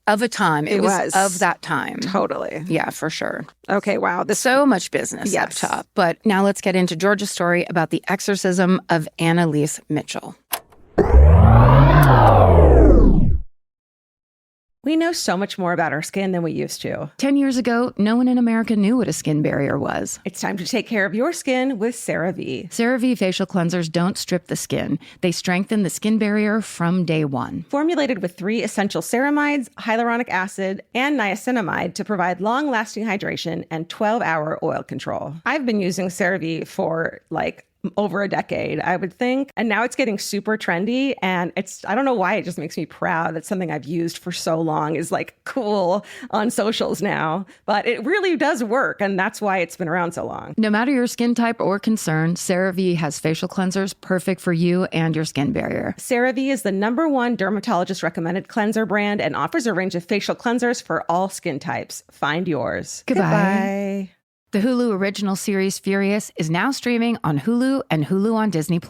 of a time. It was of that time. Totally. Yeah, for sure. Okay, wow. So much business up top. But now let's get into Georgia's story about the exorcism of Anneliese Michel. We know so much more about our skin than we used to. 10 years ago, no one in America knew what a skin barrier was. It's time to take care of your skin with CeraVe. CeraVe facial cleansers don't strip the skin. They strengthen the skin barrier from day one. Formulated with 3 essential ceramides, hyaluronic acid, and niacinamide to provide long-lasting hydration and 12-hour oil control. I've been using CeraVe for over a decade, I would think. And now it's getting super trendy. And I don't know why, it just makes me proud that something I've used for so long is cool on socials now. But it really does work. And that's why it's been around so long. No matter your skin type or concern, CeraVe has facial cleansers perfect for you and your skin barrier. CeraVe is the #1 dermatologist recommended cleanser brand and offers a range of facial cleansers for all skin types. Find yours. Goodbye. The Hulu original series Furious is now streaming on Hulu and Hulu on Disney+.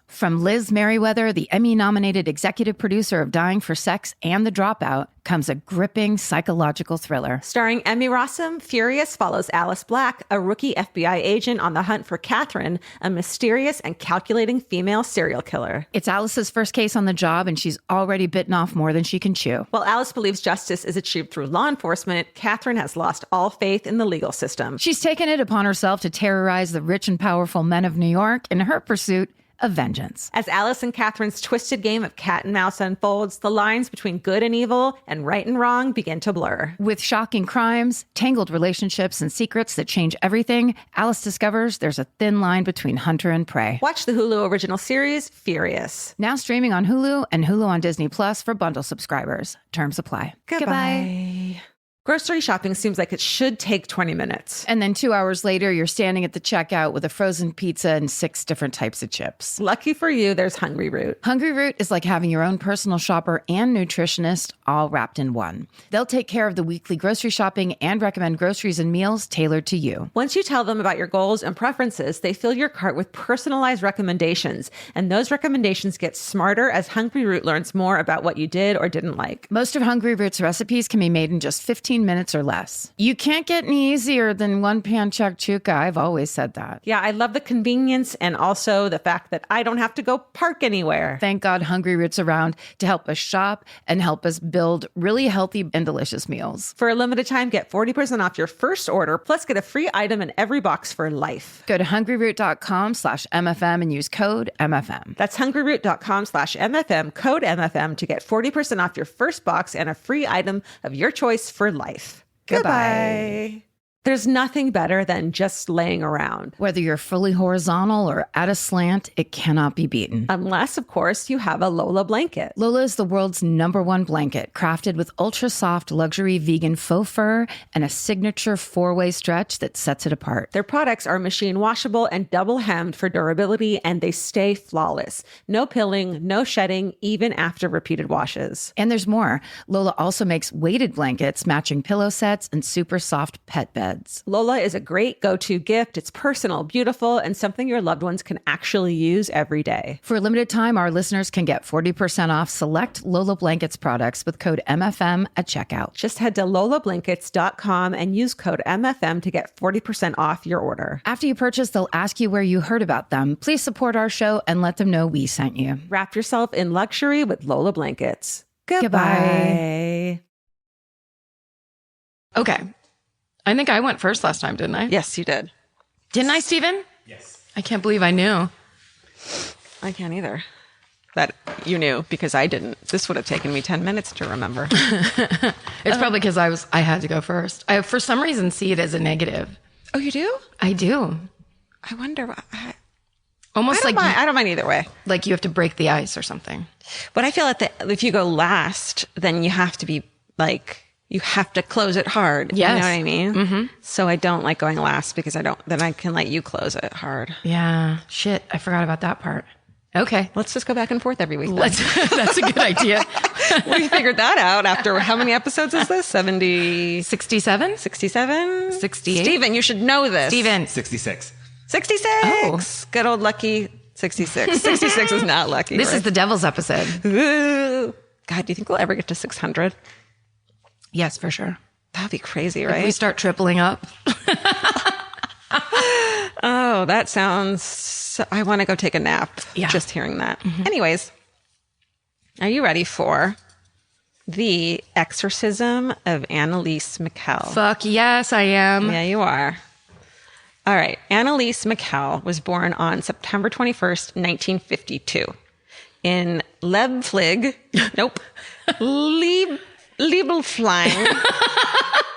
From Liz Merriweather, the Emmy-nominated executive producer of Dying for Sex and The Dropout, comes a gripping psychological thriller. Starring Emmy Rossum, Furious follows Alice Black, a rookie FBI agent on the hunt for Catherine, a mysterious and calculating female serial killer. It's Alice's first case on the job, and she's already bitten off more than she can chew. While Alice believes justice is achieved through law enforcement, Catherine has lost all faith in the legal system. She's taken it upon herself to terrorize the rich and powerful men of New York in her pursuit of vengeance. As Alice and Catherine's twisted game of cat and mouse unfolds, the lines between good and evil and right and wrong begin to blur. With shocking crimes, tangled relationships, and secrets that change everything, Alice discovers there's a thin line between hunter and prey. Watch the Hulu original series, Furious. Now streaming on Hulu and Hulu on Disney Plus for bundle subscribers. Terms apply. Goodbye. Grocery shopping seems like it should take 20 minutes. And then 2 hours later, you're standing at the checkout with a frozen pizza and 6 different types of chips. Lucky for you, there's Hungry Root. Hungry Root is like having your own personal shopper and nutritionist all wrapped in one. They'll take care of the weekly grocery shopping and recommend groceries and meals tailored to you. Once you tell them about your goals and preferences, they fill your cart with personalized recommendations. And those recommendations get smarter as Hungry Root learns more about what you did or didn't like. Most of Hungry Root's recipes can be made in just 15 15 minutes or less. You can't get any easier than one pan chuka. I've always said that. Yeah, I love the convenience and also the fact that I don't have to go park anywhere. Thank God Hungry Root's around to help us shop and help us build really healthy and delicious meals. For a limited time, get 40% off your first order, plus get a free item in every box for life. Go to hungryroot.com/MFM and use code MFM. That's hungryroot.com/MFM, code MFM to get 40% off your first box and a free item of your choice for life. Goodbye. There's nothing better than just laying around. Whether you're fully horizontal or at a slant, it cannot be beaten. Unless, of course, you have a Lola blanket. Lola is the world's #1 blanket, crafted with ultra-soft luxury vegan faux fur and a signature 4-way stretch that sets it apart. Their products are machine washable and double hemmed for durability, and they stay flawless. No pilling, no shedding, even after repeated washes. And there's more. Lola also makes weighted blankets, matching pillow sets, and super soft pet beds. Lola is a great go-to gift. It's personal, beautiful, and something your loved ones can actually use every day. For a limited time, our listeners can get 40% off select Lola Blankets products with code MFM at checkout. Just head to lolablankets.com and use code MFM to get 40% off your order. After you purchase, they'll ask you where you heard about them. Please support our show and let them know we sent you. Wrap yourself in luxury with Lola Blankets. Goodbye. Okay. I think I went first last time, didn't I? Yes, you did. Didn't I, Steven? Yes. I can't believe I knew. I can't either. That you knew because I didn't. This would have taken me 10 minutes to remember. It's probably because I had to go first. I, for some reason, see it as a negative. Oh, you do? I do. I wonder why. Almost like I don't mind either way. like you have to break the ice or something. But I feel that if you go last, then you have to be like, you have to close it hard. Yes. You know what I mean? Mm-hmm. So I don't like going last because then I can let you close it hard. Yeah. Shit. I forgot about that part. Okay. Let's just go back and forth every week. That's a good idea. We figured that out after how many episodes is this? 70? 67? 67? 68? Steven, you should know this. Steven. 66. 66. Oh. Good old lucky 66. 66 is not lucky. This right? is the devil's episode. Ooh. God, do you think we'll ever get to 600? Yes, for sure. That'd be crazy, If right? we start tripling up. Oh, that sounds... I want to go take a nap. Yeah. Just hearing that. Mm-hmm. Anyways, are you ready for the exorcism of Anneliese Michel? Fuck yes, I am. Yeah, you are. All right. Anneliese Michel was born on September 21st, 1952 in Lebflig. Nope. Liebelfling.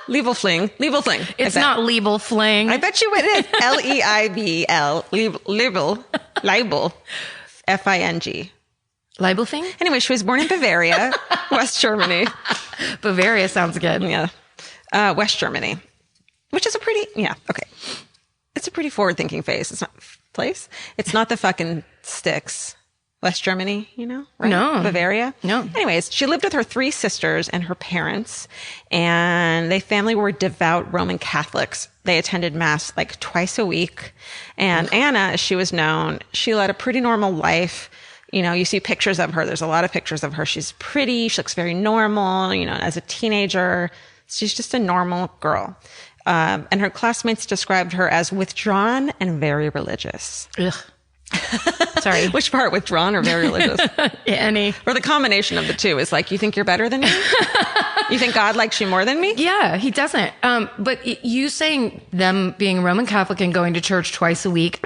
Liebelfling. It's not Liebelfling. I bet you it is. Leibl. Libel. Fing. Liebelfing? Anyway, she was born in Bavaria, West Germany. Bavaria sounds good. Yeah. West Germany. Which is okay. It's a pretty forward-thinking place. It's not the fucking sticks. West Germany, right? No. Bavaria? No. Anyways, she lived with her 3 sisters and her parents, and they family were devout Roman Catholics. They attended mass like twice a week. And Anna, as she was known, she led a pretty normal life. You see pictures of her. There's a lot of pictures of her. She's pretty. She looks very normal, as a teenager. She's just a normal girl. And her classmates described her as withdrawn and very religious. Ugh. Sorry. Which part, withdrawn or very religious? Any. Or the combination of the two is like, you think you're better than me? You think God likes you more than me? Yeah, he doesn't. But you saying them being Roman Catholic and going to church twice a week,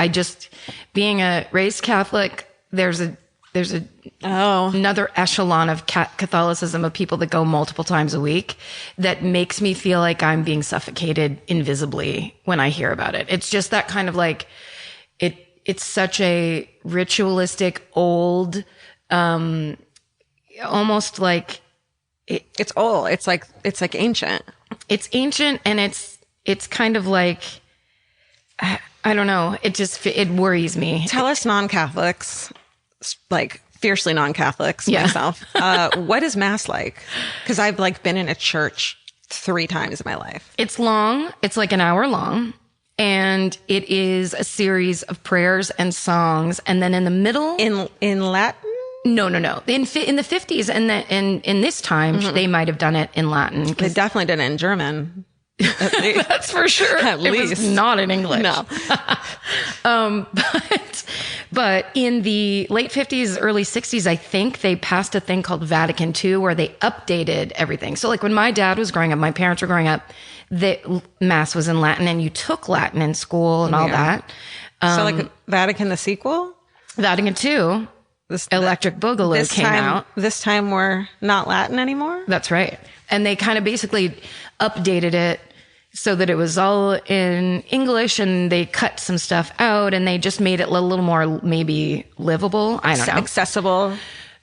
being a raised Catholic, there's another echelon of Catholicism of people that go multiple times a week that makes me feel like I'm being suffocated invisibly when I hear about it. It's just that kind of like, it's such a ritualistic, old, almost like it's old. It's like ancient. It's ancient, and it's kind of like, I don't know. It worries me. Tell us non-Catholics, like fiercely non-Catholics myself. What is mass like? Because I've been in a church 3 times in my life. It's long. It's like an hour long. And it is a series of prayers and songs. And then in the middle. In Latin? No. In the 50s and in this time, they might have done it in Latin. They definitely did it in German. That's for sure. At least. It was not in English. No. But in the late 50s, early 60s, I think they passed a thing called Vatican II where they updated everything. So like when my dad was growing up, my parents were growing up, the Mass was in Latin and you took Latin in school and all that. So like Vatican, the sequel? Vatican II, Electric Boogaloo came out. This time we're not Latin anymore? That's right. And they kind of basically updated it so that it was all in English and they cut some stuff out and they just made it a little more maybe livable. I don't know. Accessible.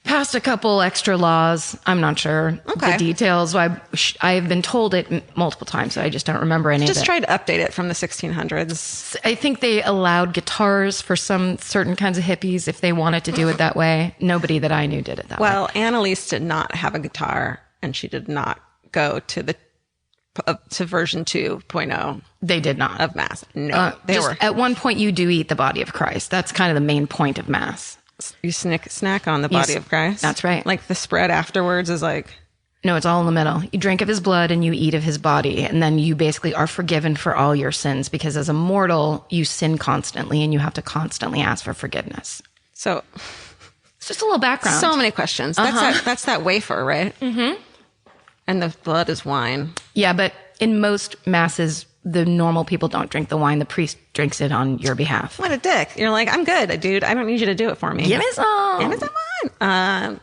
Passed a couple extra laws. I'm not sure the details. I have been told it multiple times, so I just don't remember any of it. Just try to update it from the 1600s. I think they allowed guitars for some certain kinds of hippies if they wanted to do it that way. Nobody that I knew did it that way. Well, Anneliese did not have a guitar and she did not go to version 2.0. They did not. Of Mass. No, they were. At one point, you do eat the body of Christ. That's kind of the main point of Mass. You snack on the body of Christ. That's right. Like the spread afterwards is like... No, it's all in the middle. You drink of his blood and you eat of his body. And then you basically are forgiven for all your sins because as a mortal, you sin constantly and you have to constantly ask for forgiveness. So... It's just a little background. So many questions. That's that wafer, right? Mm-hmm. And the blood is wine. Yeah, but in most Masses, the normal people don't drink the wine. The priest drinks it on your behalf. What a dick. You're like, I'm good, dude. I don't need you to do it for me. Give me some. Give me some wine.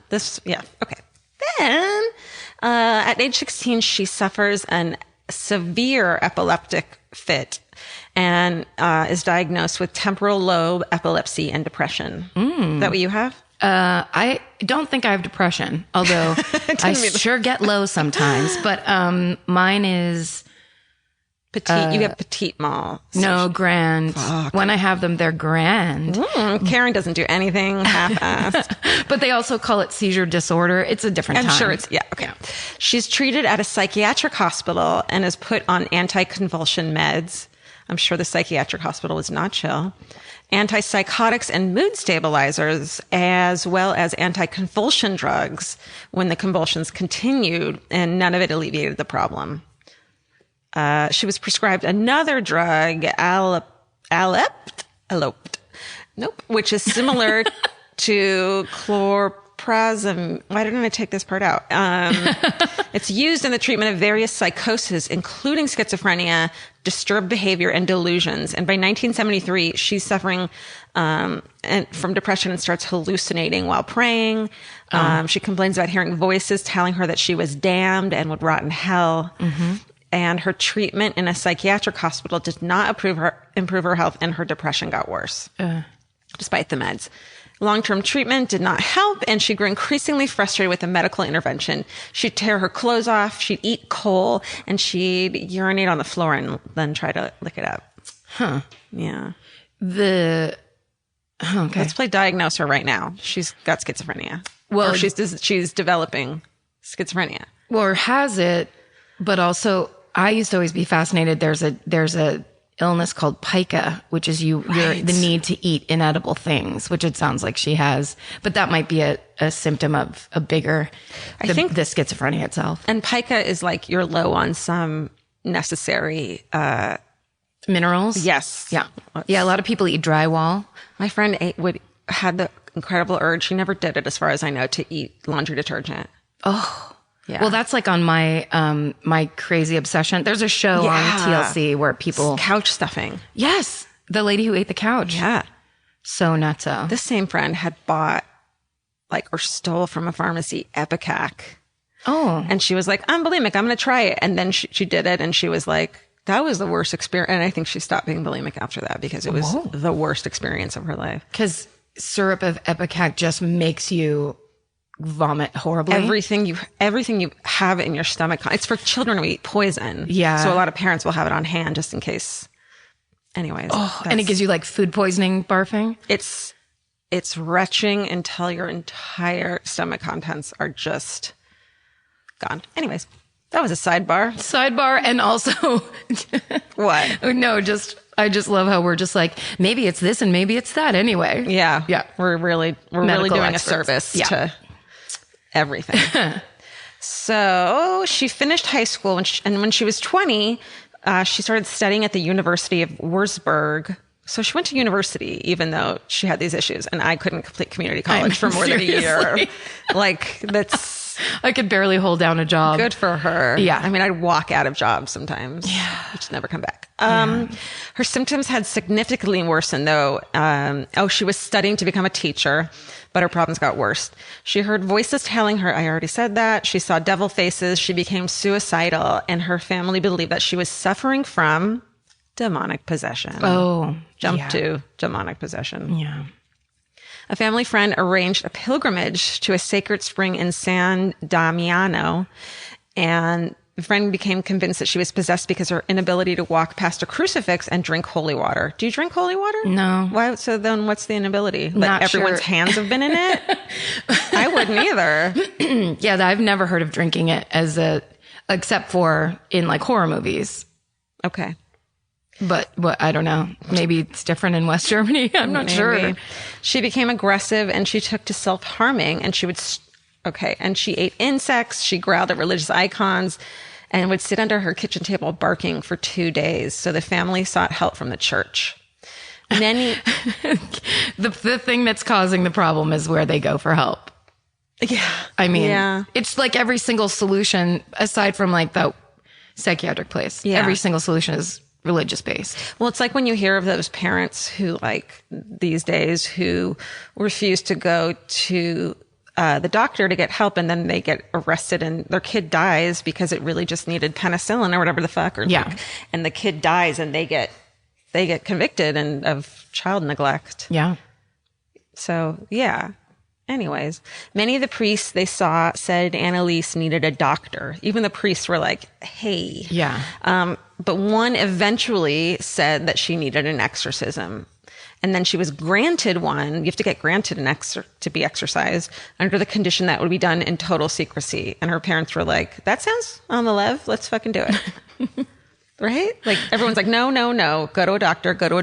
Okay. Then, at age 16, she suffers an severe epileptic fit and is diagnosed with temporal lobe epilepsy and depression. Is that what you have? I don't think I have depression, although I sure get low sometimes. But mine is petite. You have petite mal. No, grand. Fuck. When I have them, they're grand. Karen doesn't do anything half-assed. But they also call it seizure disorder. It's a different time. I'm sure it's, okay. Yeah. She's treated at a psychiatric hospital and is put on anti-convulsion meds. I'm sure the psychiatric hospital is not chill. Antipsychotics and mood stabilizers, as well as anti-convulsion drugs when the convulsions continued, and none of it alleviated the problem. She was prescribed another drug, which is similar to chlorprasm. Why didn't I take this part out? It's used in the treatment of various psychoses, including schizophrenia, disturbed behavior, and delusions. And by 1973, she's suffering from depression and starts hallucinating while praying. She complains about hearing voices telling her that she was damned and would rot in hell. Mm-hmm. And her treatment in a psychiatric hospital did not improve her health, and her depression got worse, despite the meds. Long-term treatment did not help, and she grew increasingly frustrated with the medical intervention. She'd tear her clothes off, she'd eat coal, and she'd urinate on the floor and then try to lick it up. Huh. Yeah. Okay. Let's diagnose her right now. She's got schizophrenia. Well, or she's developing schizophrenia. Well, or has it, but also I used to always be fascinated. There's a illness called pica, which is the need to eat inedible things, which it sounds like she has, but that might be a symptom of a bigger, the schizophrenia itself. And pica is like you're low on some necessary, minerals. Yes. Yeah. Yeah. A lot of people eat drywall. My friend had the incredible urge. She never did it as far as I know to eat laundry detergent. Oh, yeah. Well, that's like on my my crazy obsession. There's a show on TLC where people... Couch stuffing. Yes. The lady who ate the couch. Yeah. So nutso. This same friend had bought or stole from a pharmacy Epicac. Oh. And she was like, I'm bulimic. I'm going to try it. And then she did it. And she was like, that was the worst experience. And I think she stopped being bulimic after that because it was the worst experience of her life. Because syrup of Epicac just makes you... vomit horribly. Everything you have in your stomach. It's for children who eat poison. Yeah. So a lot of parents will have it on hand just in case. Anyways. And it gives you like food poisoning barfing? It's retching until your entire stomach contents are just gone. Anyways, that was a sidebar. And also... What? No, just... I just love how we're just like, maybe it's this and maybe it's that anyway. Yeah. Yeah. We're really Medical doing experts. a service Yeah. to everything. So she finished high school and when she was 20, she started studying at the University of Würzburg. So she went to university, even though she had these issues, and I couldn't complete community college for more than a year. Like, that's I could barely hold down a job. good for her. Yeah. I mean, I'd walk out of jobs sometimes. Yeah. Which never come back. Her symptoms had significantly worsened, though. She was studying to become a teacher, but her problems got worse. She heard voices telling her, I already said that. She saw devil faces. She became suicidal, and her family believed that she was suffering from demonic possession. Oh. Jump to demonic possession. Yeah. A family friend arranged a pilgrimage to a sacred spring in San Damiano, and the friend became convinced that she was possessed because of her inability to walk past a crucifix and drink holy water. Do you drink holy water? No. Why? So then what's the inability? Not That everyone's sure. hands have been in it? I wouldn't either. Yeah, I've never heard of drinking it except for in like horror movies. Okay. But I don't know. Maybe it's different in West Germany. I'm not sure. She became aggressive and she took to self-harming, and she would, and she ate insects. She growled at religious icons and would sit under her kitchen table barking for 2 days. So the family sought help from the church. Many, The thing that's causing the problem is where they go for help. yeah, I mean, yeah. it's like every single solution, aside from like the psychiatric place, Yeah. every single solution is religious based. Well, it's like when you hear of those parents who, like these days, who refuse to go to the doctor to get help, and then they get arrested and their kid dies because it really just needed penicillin or whatever the fuck. Or Yeah. like, and the kid dies and they get convicted of child neglect. Yeah. So, yeah. Anyways, many of the priests they saw said Anneliese needed a doctor. Even the priests were like, hey. Yeah. But one eventually said that she needed an exorcism. And then she was granted one. You have to get granted to be exorcised under the condition that would be done in total secrecy. And her parents were like, that sounds on the lev. Let's fucking do it. Right? Like everyone's like, no. Go to a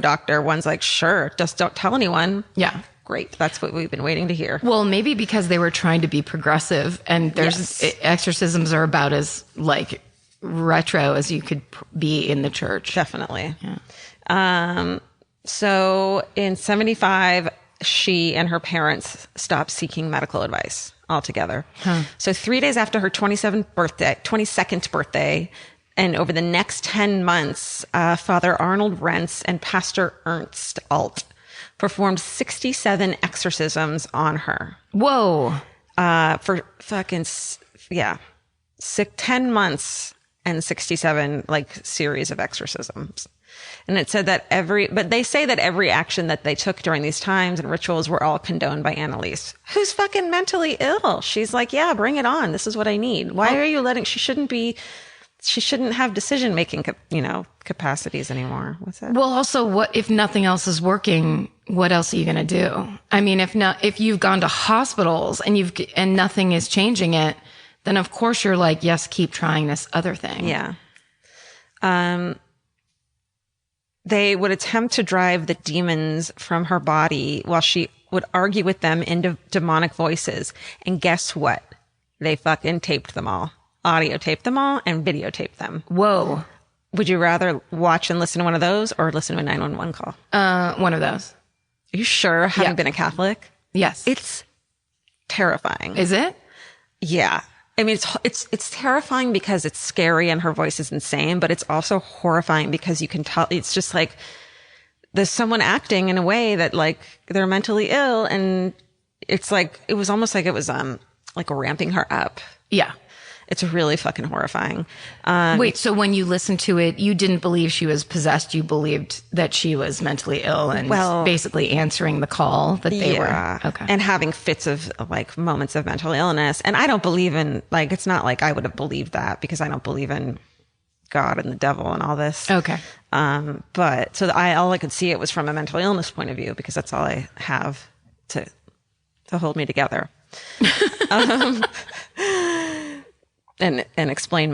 doctor. One's like, sure. Just don't tell anyone. Yeah. Great. That's what we've been waiting to hear. Well, maybe because they were trying to be progressive, and exorcisms are about as like retro as you could be in the church. Definitely. Yeah. So in 1975, she and her parents stopped seeking medical advice altogether. So 3 days after her 22nd birthday, and over the next 10 months, Father Arnold Rentz and Pastor Ernst Alt performed 67 exorcisms on her. Whoa. For fucking, 10 months and 67 like series of exorcisms. And it said that they say that every action that they took during these times and rituals were all condoned by Anneliese, who's fucking mentally ill. She's like, yeah, bring it on. This is what I need. Why are you she shouldn't have decision-making, capacities anymore. What's that? Well, also, what if nothing else is working? What else are you going to do? I mean, if you've gone to hospitals and nothing is changing it, then of course you're like, yes, keep trying this other thing. Yeah. They would attempt to drive the demons from her body while she would argue with them into demonic voices. And guess what? They fucking taped them all. Audio taped them all and videotaped them. Whoa. Would you rather watch and listen to one of those or listen to a 911 call? One of those. Are you sure? Having Yeah. been a Catholic? Yes. It's terrifying. Is it? Yeah. I mean, it's terrifying because it's scary and her voice is insane, but it's also horrifying because you can tell it's just like there's someone acting in a way that like they're mentally ill, and it's like it was almost like it was like ramping her up. Yeah. It's really fucking horrifying. Wait, so when you listened to it, you didn't believe she was possessed. You believed that she was mentally ill and basically answering the call that they were. Okay. And having fits of like moments of mental illness. And I don't believe in like, it's not like I would have believed that because I don't believe in God and the devil and all this. Okay. But so all I could see it was from a mental illness point of view because that's all I have to hold me together. And explain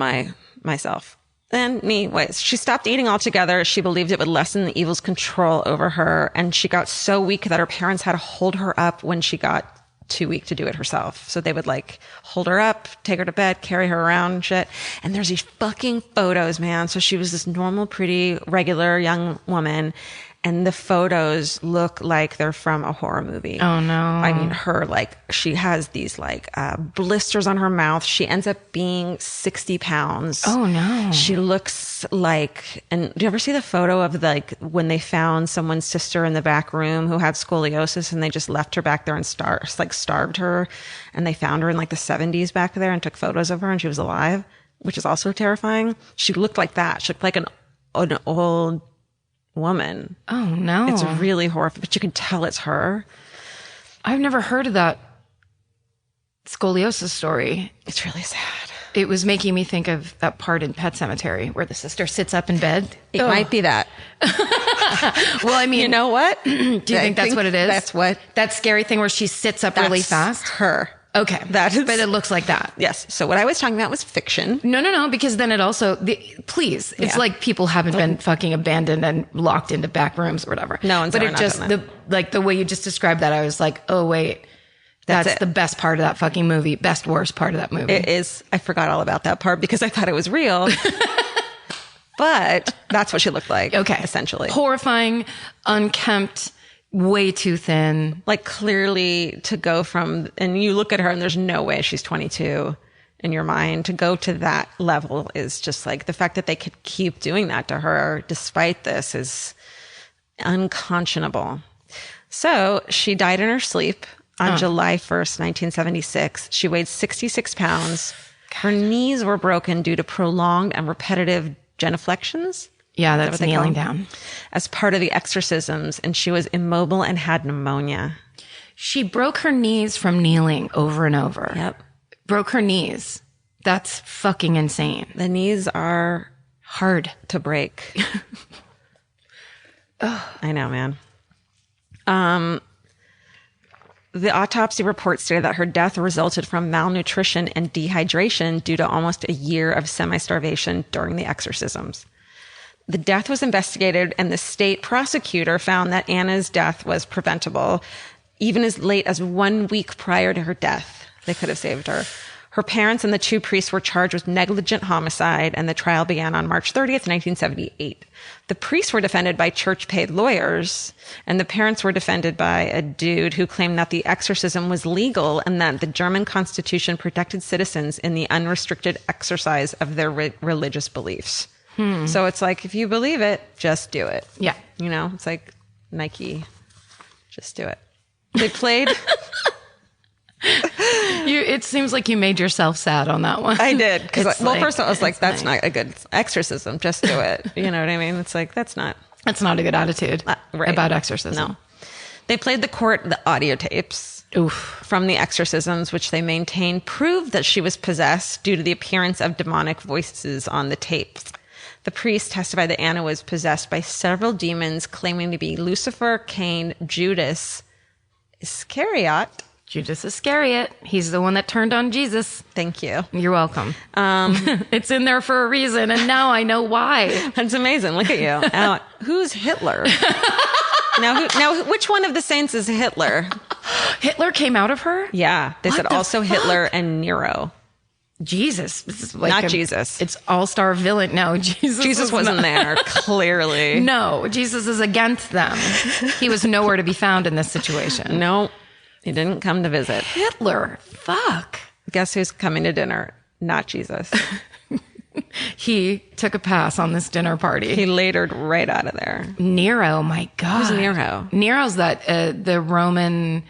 myself. Anyways, she stopped eating altogether. She believed it would lessen the evil's control over her. And she got so weak that her parents had to hold her up when she got too weak to do it herself. So they would like hold her up, take her to bed, carry her around and shit. And there's these fucking photos, man. So she was this normal, pretty, regular young woman. And the photos look like they're from a horror movie. Oh no. I mean, she has these blisters on her mouth. She ends up being 60 pounds. Oh no. She looks like, and do you ever see the photo of when they found someone's sister in the back room who had scoliosis and they just left her back there and starved her. And they found her in the 70s back there and took photos of her and she was alive, which is also terrifying. She looked like that. She looked like an old woman. Oh no. It's really horrific, but you can tell it's her. I've never heard of that scoliosis story. It's really sad. It was making me think of that part in Pet Sematary where the sister sits up in bed. It might be that. Well, I mean, you know what? Do you think that's what it is? That's what. That scary thing where she sits up really fast? Her. Okay. That is, but it looks like that. Yes. So what I was talking about was fiction. No, because then it also, please, it's like people haven't been fucking abandoned and locked into back rooms or whatever. No one's But ever it just, the way you just described that, I was like, oh wait, that's the best part of that fucking movie. Best, worst part of that movie. It is. I forgot all about that part because I thought it was real. But that's what she looked like. Okay. Essentially. Horrifying, unkempt, way too thin. Clearly to go from, and you look at her and there's no way she's 22 in your mind. To go to that level is just the fact that they could keep doing that to her despite this is unconscionable. So she died in her sleep on July 1st, 1976. She weighed 66 pounds. Her knees were broken due to prolonged and repetitive genuflections. Yeah, that's kneeling down. As part of the exorcisms, and she was immobile and had pneumonia. She broke her knees from kneeling over and over. Yep. Broke her knees. That's fucking insane. The knees are hard to break. I know, man. The autopsy report stated that her death resulted from malnutrition and dehydration due to almost a year of semi-starvation during the exorcisms. The death was investigated, and the state prosecutor found that Anna's death was preventable. Even as late as 1 week prior to her death, they could have saved her. Her parents and the two priests were charged with negligent homicide, and the trial began on March 30th, 1978. The priests were defended by church-paid lawyers, and the parents were defended by a dude who claimed that the exorcism was legal and that the German Constitution protected citizens in the unrestricted exercise of their religious beliefs. So it's if you believe it, just do it. Yeah. It's like Nike, just do it. They played... It seems like you made yourself sad on that one. I did. Because, first I was that's not a good exorcism. Just do it. You know what I mean? It's that's not a good attitude about exorcism. No. They played the audio tapes from the exorcisms, which they maintained proved that she was possessed due to the appearance of demonic voices on the tapes. The priest testified that Anna was possessed by several demons claiming to be Lucifer, Cain, Judas Iscariot. Judas Iscariot. He's the one that turned on Jesus. Thank you. You're welcome. It's in there for a reason, and now I know why. That's amazing. Look at you. Now, who's Hitler? Now, which one of the saints is Hitler? Hitler came out of her? Yeah. They said also Hitler and Nero. Jesus. This is not Jesus. It's all-star villain. No, Jesus wasn't there, clearly. No, Jesus is against them. He was nowhere to be found in this situation. No, he didn't come to visit. Hitler. Fuck. Guess who's coming to dinner? Not Jesus. He took a pass on this dinner party. He latered right out of there. Nero, my God. Who's Nero? Nero's the Roman,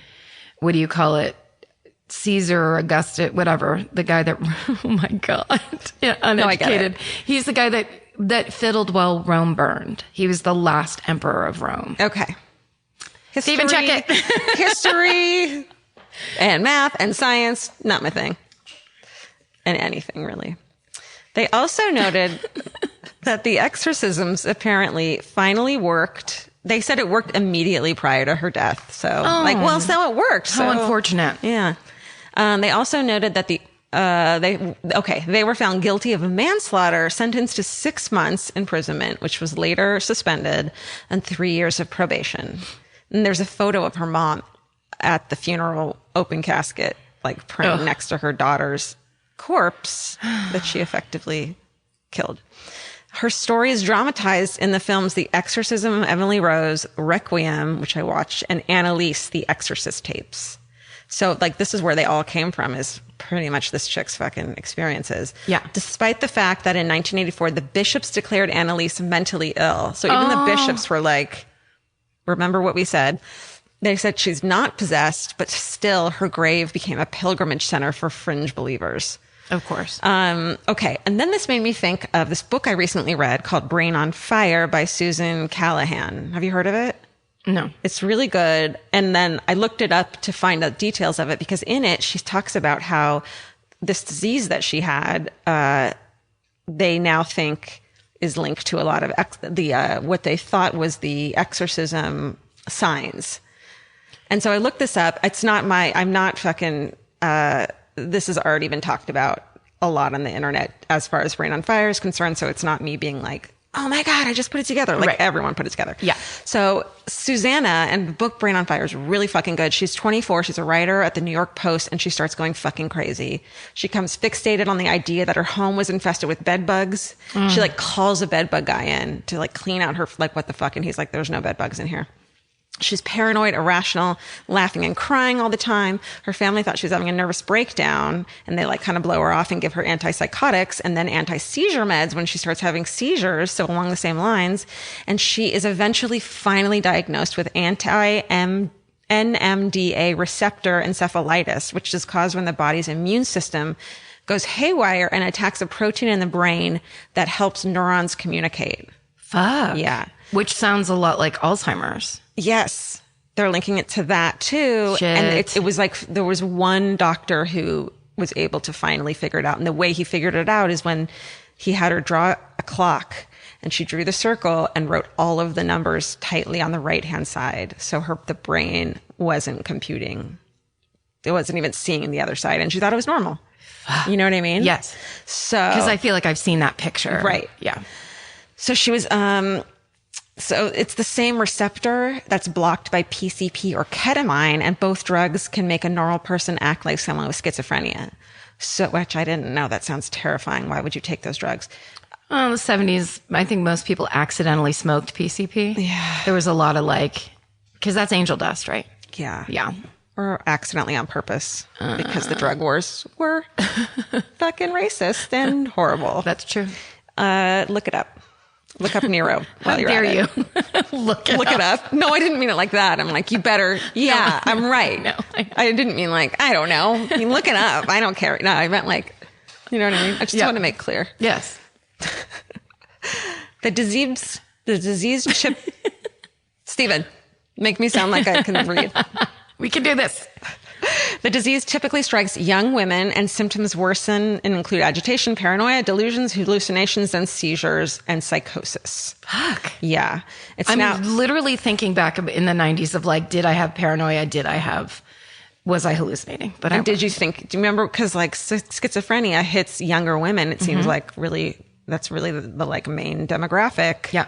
what do you call it? Caesar, Augustus, whatever. The guy that, oh my God. Yeah, uneducated. No, I get it. He's the guy that fiddled while Rome burned. He was the last emperor of Rome. Okay. History, Steven, check it. History and math and science, not my thing. And anything, really. They also noted that the exorcisms apparently finally worked. They said it worked immediately prior to her death. So, so it worked. How unfortunate. Yeah. They also noted that the They were found guilty of manslaughter, sentenced to 6 months imprisonment, which was later suspended, and 3 years of probation. And there's a photo of her mom at the funeral, open casket, like praying next to her daughter's corpse that she effectively killed. Her story is dramatized in the films The Exorcism of Emily Rose, Requiem, which I watched, and Anneliese, The Exorcist tapes. So, like, this is where they all came from, is pretty much this chick's fucking experiences. Yeah. Despite the fact that in 1984, the bishops declared Anneliese mentally ill. So even the bishops were like, remember what we said? They said she's not possessed, but still her grave became a pilgrimage center for fringe believers. Of course. Okay. And then this made me think of this book I recently read called Brain on Fire by Susan Callahan. Have you heard of it? No. It's really good. And then I looked it up to find out details of it, because in it, she talks about how this disease that she had, they now think is linked to a lot of what they thought was the exorcism signs. And so I looked this up. This has already been talked about a lot on the internet as far as Brain on Fire is concerned. So it's not me being like, oh my God, I just put it together. Like everyone put it together. Yeah. So Susanna, and the book Brain on Fire is really fucking good. She's 24. She's a writer at the New York Post, and she starts going fucking crazy. She comes fixated on the idea that her home was infested with bed bugs. She like calls a bed bug guy in to like clean out her, like, what the fuck? And he's like, there's no bed bugs in here. She's paranoid, irrational, laughing and crying all the time. Her family thought she was having a nervous breakdown, and they like kind of blow her off and give her antipsychotics and then anti-seizure meds when she starts having seizures. So along the same lines. And she is eventually finally diagnosed with NMDA receptor encephalitis, which is caused when the body's immune system goes haywire and attacks a protein in the brain that helps neurons communicate. Fuck. Yeah. Which sounds a lot like Alzheimer's. Yes. They're linking it to that too. Shit. And it was like, there was one doctor who was able to finally figure it out. And the way he figured it out is when he had her draw a clock, and she drew the circle and wrote all of the numbers tightly on the right-hand side. So the brain wasn't computing. It wasn't even seeing the other side. And she thought it was normal. You know what I mean? Yes. So, because I feel like I've seen that picture. Right. Yeah. So she was, so it's the same receptor that's blocked by PCP or ketamine, and both drugs can make a normal person act like someone with schizophrenia. So, which I didn't know. That sounds terrifying. Why would you take those drugs? Well, in the 70s, I think most people accidentally smoked PCP. Yeah. There was a lot of because that's angel dust, right? Yeah. Yeah. Or accidentally on purpose, because the drug wars were fucking racist and horrible. That's true. Look it up. Look up Nero while you're at it. Look it up. No, I didn't mean it like that. I'm like, you better. Yeah, no, I'm right. No, I didn't mean like, I don't know. I mean, look it up. I don't care. No, I meant like, you know what I mean? I just want to make clear. Yes. The disease chip. Steven, make me sound like I can read. We can do this. The disease typically strikes young women, and symptoms worsen and include agitation, paranoia, delusions, hallucinations, and seizures, and psychosis. Fuck. Yeah. I'm literally thinking back in the 90s of like, did I have paranoia? Was I hallucinating? But do you remember? Because like schizophrenia hits younger women. It seems like that's really the like main demographic. Yeah.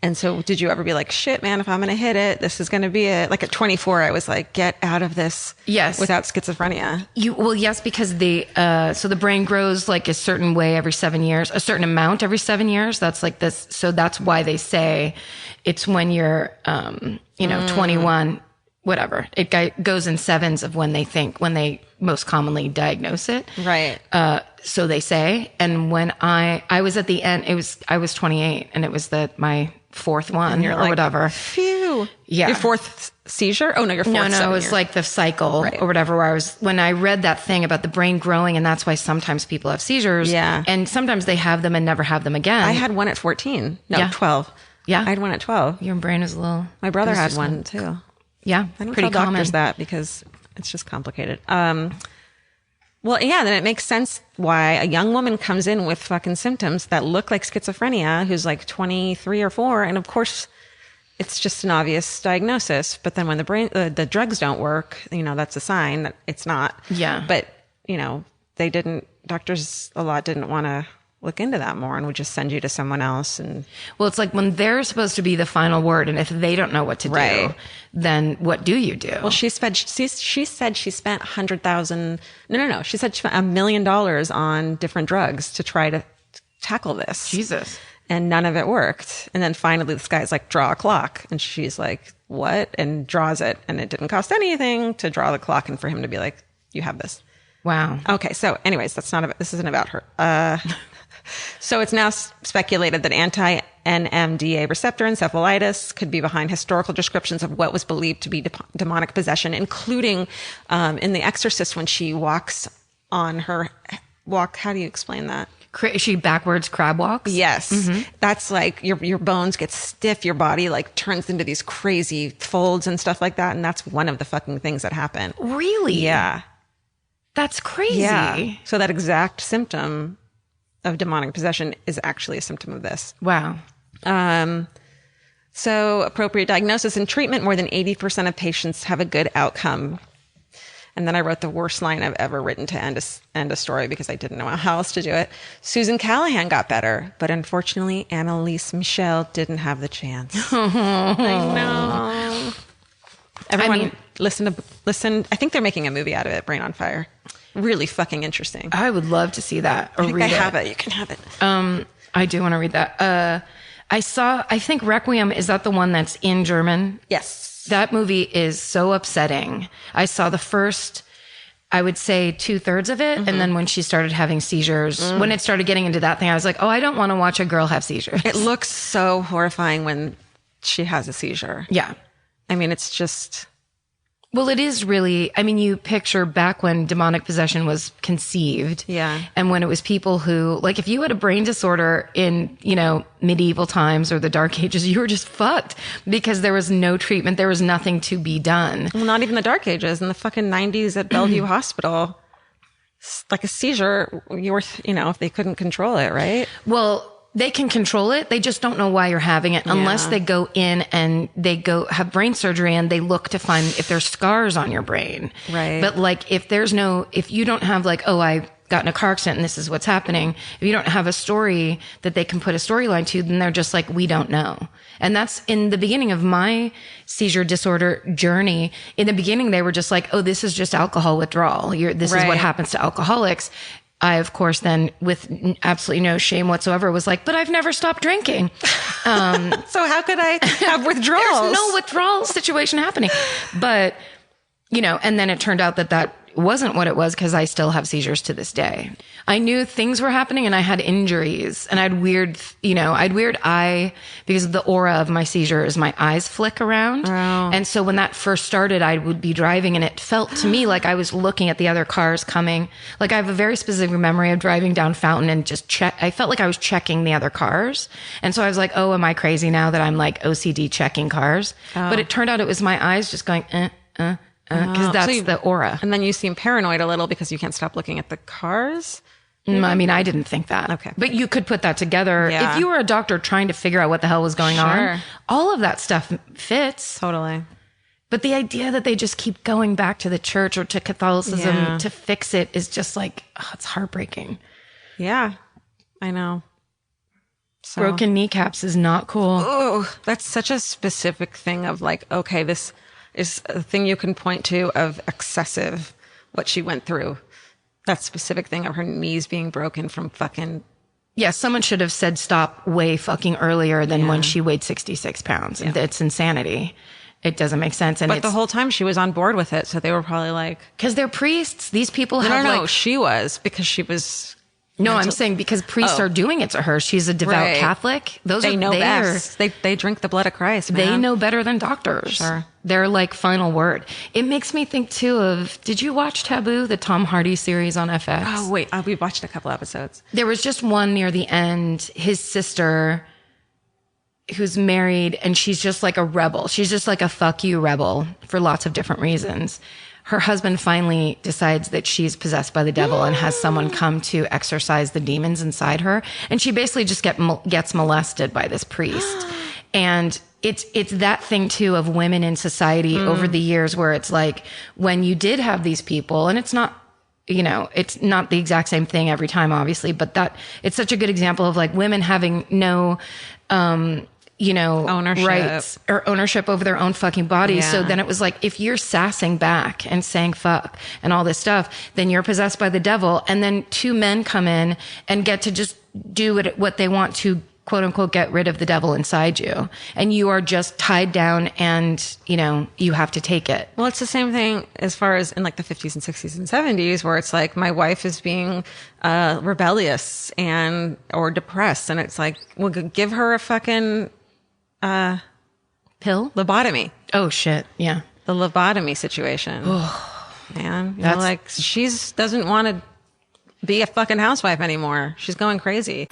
And so did you ever be like, shit, man, if I'm going to hit it, this is going to be it. Like at 24, I was like, get out of this. Yes. Without schizophrenia. Yes, because so the brain grows like a certain way every 7 years, a certain amount every 7 years. That's like this. So that's why they say it's when you're, 21, whatever. It goes in sevens of when they most commonly diagnose it. Right. So they say. And when I was at the end, I was 28, and it was my fourth one or whatever. Phew. Yeah. Your fourth seizure? Oh no, your fourth. No, it was like the cycle or whatever, when I read that thing about the brain growing, and that's why sometimes people have seizures. Yeah. And sometimes they have them and never have them again. I had one at 14. No, 12. Yeah. I had one at 12. Your brain is a little. My brother had one too. Yeah. I don't pretty tell common. doctors that because it's just complicated. Well, yeah, then it makes sense why a young woman comes in with fucking symptoms that look like schizophrenia, who's like 23 or 4. And of course, it's just an obvious diagnosis. But then when the drugs don't work, that's a sign that it's not. Yeah. But, doctors a lot didn't want to look into that more and would just send you to someone else. And well, it's like when they're supposed to be the final word, and if they don't know what to do, then what do you do? Well, she said she spent $100,000. No. She said she spent $1 million on different drugs to try to tackle this. Jesus. And none of it worked. And then finally this guy's like, draw a clock. And she's like, what? And draws it. And it didn't cost anything to draw the clock and for him to be like, you have this. Wow. Okay. So anyways, this isn't about her. So it's now speculated that anti-NMDA receptor encephalitis could be behind historical descriptions of what was believed to be demonic possession, including in The Exorcist when she walks on her walk. How do you explain that? She backwards crab walks? Yes. Mm-hmm. That's like your bones get stiff, your body like turns into these crazy folds and stuff like that. And that's one of the fucking things that happen. Really? Yeah. That's crazy. Yeah. So that exact symptom of demonic possession is actually a symptom of this. Wow. So appropriate diagnosis and treatment, more than 80% of patients have a good outcome. And then I wrote the worst line I've ever written to end a story because I didn't know how else to do it. Susan Callahan got better, but unfortunately, Anneliese Michel didn't have the chance. I know. Everyone, listen. I think they're making a movie out of it, Brain on Fire. Really fucking interesting. I would love to see that or read it. I have it. You can have it. I do want to read that. I think Requiem, is that the one that's in German? Yes. That movie is so upsetting. I saw the first, I would say 2/3 of it. Mm-hmm. And then when she started having seizures, when it started getting into that thing, I was like, oh, I don't want to watch a girl have seizures. It looks so horrifying when she has a seizure. Yeah. I mean, it's just... Well, it is really, I mean, you picture back when demonic possession was conceived. Yeah. And when it was people who, like, if you had a brain disorder in, medieval times or the Dark Ages, you were just fucked because there was no treatment. There was nothing to be done. Well, not even the Dark Ages. In the fucking 90s at Bellevue Hospital, like a seizure, you were, if they couldn't control it, right? Well, they can control it. They just don't know why you're having it unless they go in and they go have brain surgery and they look to find if there's scars on your brain. Right. But like, if you don't have like, oh, I got in a car accident and this is what's happening. If you don't have a story that they can put a storyline to, then they're just like, we don't know. And that's in the beginning of my seizure disorder journey. In the beginning, they were just like, oh, this is just alcohol withdrawal. This is what happens to alcoholics. I, of course, then with absolutely no shame whatsoever was like, but I've never stopped drinking. So how could I have withdrawals? There's no withdrawal situation happening. But, and then it turned out that wasn't what it was because I still have seizures to this day. I knew things were happening and I had injuries and I had weird eye because of the aura of my seizures, my eyes flick around. Oh. And so when that first started, I would be driving and it felt to me like I was looking at the other cars coming. Like I have a very specific memory of driving down Fountain and I felt like I was checking the other cars. And so I was like, oh, am I crazy now that I'm like OCD checking cars? Oh. But it turned out it was my eyes just going, because that's the aura. And then you seem paranoid a little because you can't stop looking at the cars. I mean, I didn't think that. Okay. But you could put that together. Yeah. If you were a doctor trying to figure out what the hell was going on, all of that stuff fits. Totally. But the idea that they just keep going back to the church or to Catholicism to fix it is just like, it's heartbreaking. Yeah, I know. So. Broken kneecaps is not cool. Oh, that's such a specific thing of like, okay, this is a thing you can point to of excessive, what she went through. That specific thing of her knees being broken from fucking... Yeah, someone should have said stop way fucking earlier than when she weighed 66 pounds. Yeah. It's insanity. It doesn't make sense. But the whole time she was on board with it, so they were probably like... Because they're priests. These people have No, she was, because she was... No, I'm saying because priests are doing it to her. She's a devout Catholic. They know best. They drink the blood of Christ, man. They know better than doctors. Sure. They're like final word. It makes me think too of, did you watch Taboo, the Tom Hardy series on FX? Oh, wait. We watched a couple episodes. There was just one near the end. His sister, who's married, and she's just like a rebel. She's just like a fuck you rebel for lots of different reasons. Her husband finally decides that she's possessed by the devil and has someone come to exorcise the demons inside her. And she basically just gets molested by this priest. And it's that thing too of women in society over the years where it's like when you did have these people, and it's not it's not the exact same thing every time, obviously, but that it's such a good example of like women having no, ownership. rights or ownership over their own fucking bodies. Yeah. So then it was like, if you're sassing back and saying fuck and all this stuff, then you're possessed by the devil. And then two men come in and get to just do what they want to, quote unquote, get rid of the devil inside you. And you are just tied down and, you have to take it. Well, it's the same thing as far as in like the 50s and 60s and 70s, where it's like my wife is being rebellious or depressed. And it's like, well, give her a fucking Pill? lobotomy. Oh, shit. Yeah. The lobotomy situation. Man, like she doesn't want to be a fucking housewife anymore. She's going crazy.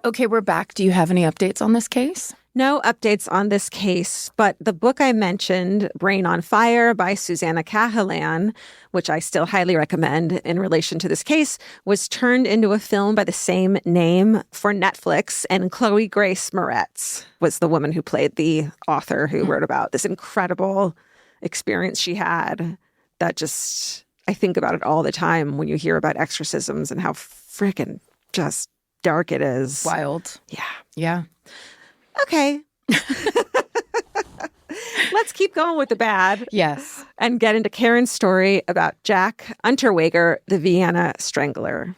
Okay, we're back. Do you have any updates on this case? No updates on this case, but the book I mentioned, Brain on Fire by Susanna Cahalan, which I still highly recommend in relation to this case, was turned into a film by the same name for Netflix, and Chloe Grace Moretz was the woman who played the author who wrote about this incredible experience she had that just, I think about it all the time when you hear about exorcisms and how freaking just dark it is. Wild. Yeah. Yeah. Okay. Let's keep going with the bad. Yes. And get into Karen's story about Jack Unterweger, the Vienna Strangler.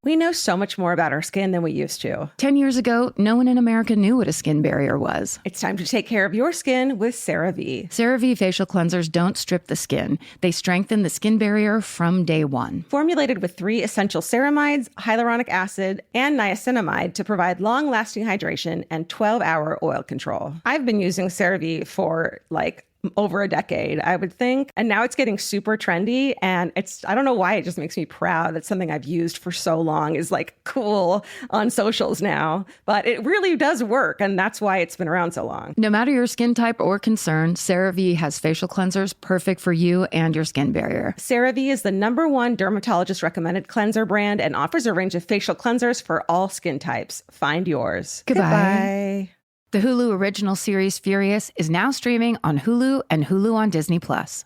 We know so much more about our skin than we used to. 10 years ago, no one in America knew what a skin barrier was. It's time to take care of your skin with CeraVe. CeraVe facial cleansers don't strip the skin. They strengthen the skin barrier from day one. Formulated with 3 essential ceramides, hyaluronic acid, and niacinamide to provide long-lasting hydration and 12-hour oil control. I've been using CeraVe for over a decade, I would think. And now it's getting super trendy. And I don't know why, it just makes me proud that something I've used for so long is cool on socials now. But it really does work. And that's why it's been around so long. No matter your skin type or concern, CeraVe has facial cleansers perfect for you and your skin barrier. CeraVe is the #1 dermatologist recommended cleanser brand and offers a range of facial cleansers for all skin types. Find yours. Goodbye. The Hulu original series Furious is now streaming on Hulu and Hulu on Disney+.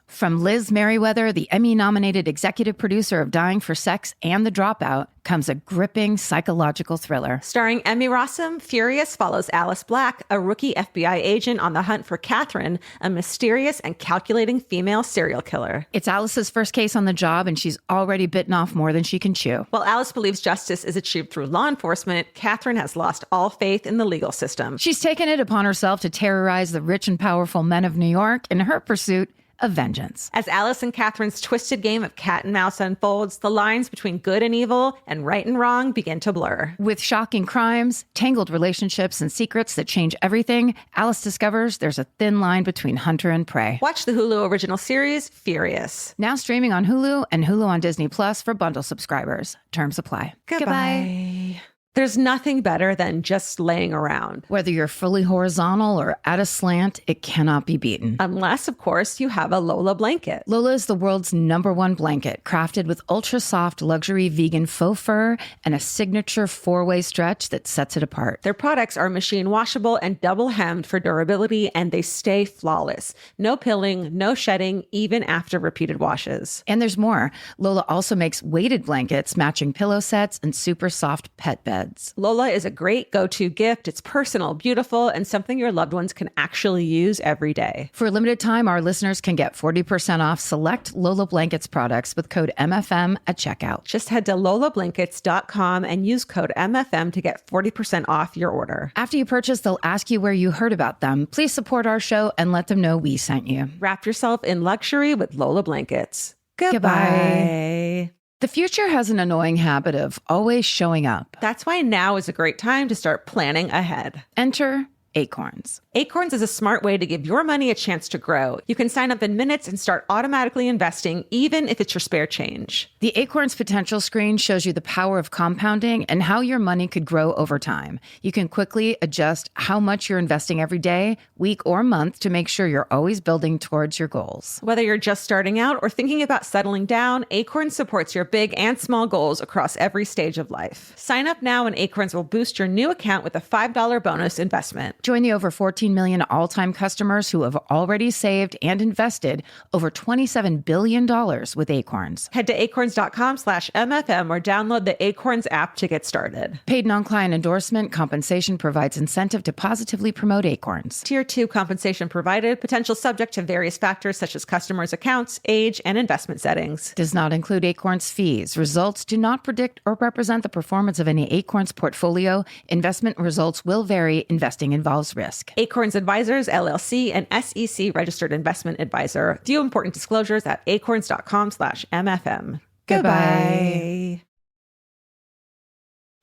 From Liz Merriweather, the Emmy-nominated executive producer of Dying for Sex and The Dropout, comes a gripping psychological thriller. Starring Emmy Rossum, Furious follows Alice Black, a rookie FBI agent on the hunt for Catherine, a mysterious and calculating female serial killer. It's Alice's first case on the job, and she's already bitten off more than she can chew. While Alice believes justice is achieved through law enforcement, Catherine has lost all faith in the legal system. She's taken it upon herself to terrorize the rich and powerful men of New York in her pursuit of vengeance. As Alice and Catherine's twisted game of cat and mouse unfolds, the lines between good and evil and right and wrong begin to blur. With shocking crimes, tangled relationships, and secrets that change everything, Alice discovers there's a thin line between hunter and prey. Watch the Hulu original series, Furious. Now streaming on Hulu and Hulu on Disney Plus for bundle subscribers. Terms apply. Goodbye. There's nothing better than just laying around. Whether you're fully horizontal or at a slant, it cannot be beaten. Unless, of course, you have a Lola blanket. Lola is the world's #1 blanket, crafted with ultra-soft luxury vegan faux fur and a signature 4-way stretch that sets it apart. Their products are machine washable and double hemmed for durability, and they stay flawless. No pilling, no shedding, even after repeated washes. And there's more. Lola also makes weighted blankets, matching pillow sets, and super soft pet beds. Lola is a great go-to gift. It's personal, beautiful, and something your loved ones can actually use every day. For a limited time, our listeners can get 40% off select Lola Blankets products with code MFM at checkout. Just head to lolablankets.com and use code MFM to get 40% off your order. After you purchase, they'll ask you where you heard about them. Please support our show and let them know we sent you. Wrap yourself in luxury with Lola Blankets. Goodbye. The future has an annoying habit of always showing up. That's why now is a great time to start planning ahead. Enter Acorns. Acorns is a smart way to give your money a chance to grow. You can sign up in minutes and start automatically investing, even if it's your spare change. The Acorns potential screen shows you the power of compounding and how your money could grow over time. You can quickly adjust how much you're investing every day, week, or month to make sure you're always building towards your goals. Whether you're just starting out or thinking about settling down, Acorns supports your big and small goals across every stage of life. Sign up now and Acorns will boost your new account with a $5 bonus investment. Join the over 14 14 million all-time customers who have already saved and invested over $27 billion with Acorns. Head to acorns.com/MFM or download the Acorns app to get started. Paid non-client endorsement compensation provides incentive to positively promote Acorns. Tier 2 compensation provided, potential subject to various factors such as customers' accounts, age, and investment settings. Does not include Acorns fees. Results do not predict or represent the performance of any Acorns portfolio. Investment results will vary. Investing involves risk. Acorns Advisors, LLC, an SEC registered investment advisor. View important disclosures at acorns.com/MFM. Goodbye.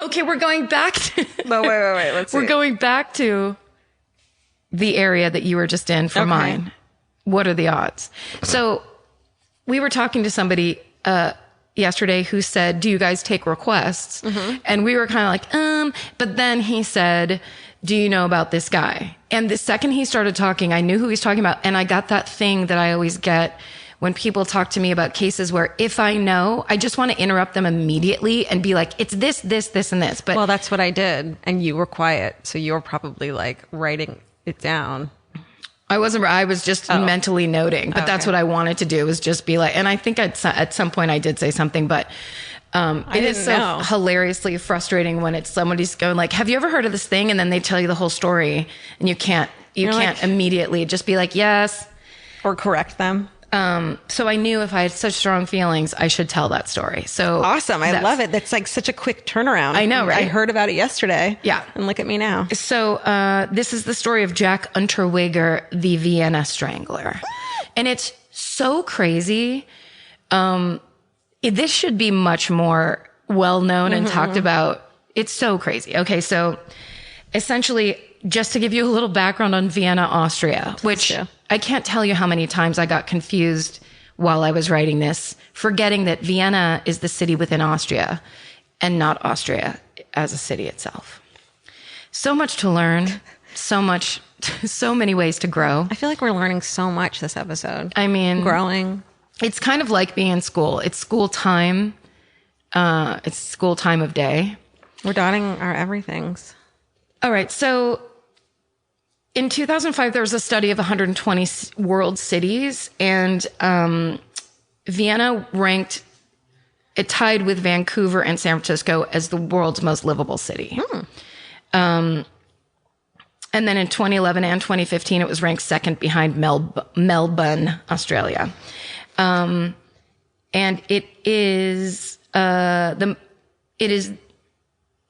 Okay, we're going back to... No, wait. Let's see. We're going back to the area that you were just in for mine. What are the odds? So we were talking to somebody yesterday who said, do you guys take requests? Mm-hmm. And we were kind of like, but then he said, do you know about this guy? And the second he started talking, I knew who he was talking about. And I got that thing that I always get when people talk to me about cases where if I know, I just want to interrupt them immediately and be like, it's this, and this. But well, that's what I did. And you were quiet. So you were probably like writing it down. I was just mentally noting, but that's what I wanted to do, was just be like, and I think at some point I did say something, but it is so hilariously frustrating when it's somebody's going like, have you ever heard of this thing? And then they tell you the whole story and you can't immediately just be like, yes. Or correct them. So I knew if I had such strong feelings, I should tell that story. So awesome. I love it. That's like such a quick turnaround. I know, right? I heard about it yesterday. Yeah. And look at me now. So, this is the story of Jack Unterweger, the Vienna Strangler. And it's so crazy. This should be much more well-known and talked about. It's so crazy. Okay. So essentially, just to give you a little background on Vienna, Austria, which I can't tell you how many times I got confused while I was writing this, forgetting that Vienna is the city within Austria and not Austria as a city itself. So much to learn, so many ways to grow. I feel like we're learning so much this episode. I mean, growing. It's kind of like being in school. It's school time. It's school time of day. We're dotting our everythings. All right. So in 2005, there was a study of 120 world cities, and Vienna it tied with Vancouver and San Francisco as the world's most livable city. And then in 2011 and 2015, it was ranked second behind Melbourne, Australia. And it is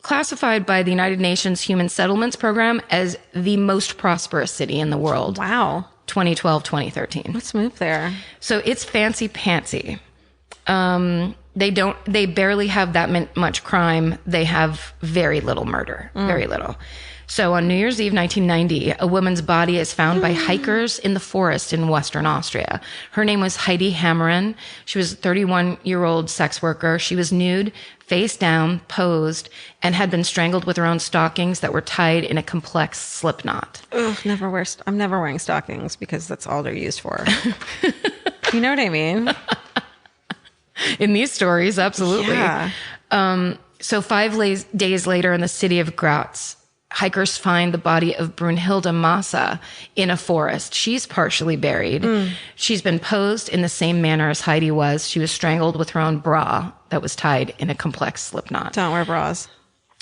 classified by the United Nations Human Settlements Program as the most prosperous city in the world. Wow. 2012, 2013. Let's move there. So it's fancy pantsy. They barely have that much crime. They have very little murder, very little. So on New Year's Eve, 1990, a woman's body is found by hikers in the forest in Western Austria. Her name was Heidi Hammeren. She was a 31-year-old sex worker. She was nude, face down, posed, and had been strangled with her own stockings that were tied in a complex slip knot. Ugh, I'm never wearing stockings because that's all they're used for. You know what I mean? In these stories, absolutely. Yeah. So 5 days later in the city of Graz, hikers find the body of Brunhilde Massa in a forest. She's partially buried. She's been posed in the same manner as Heidi was. She was strangled with her own bra that was tied in a complex slip knot. Don't wear bras.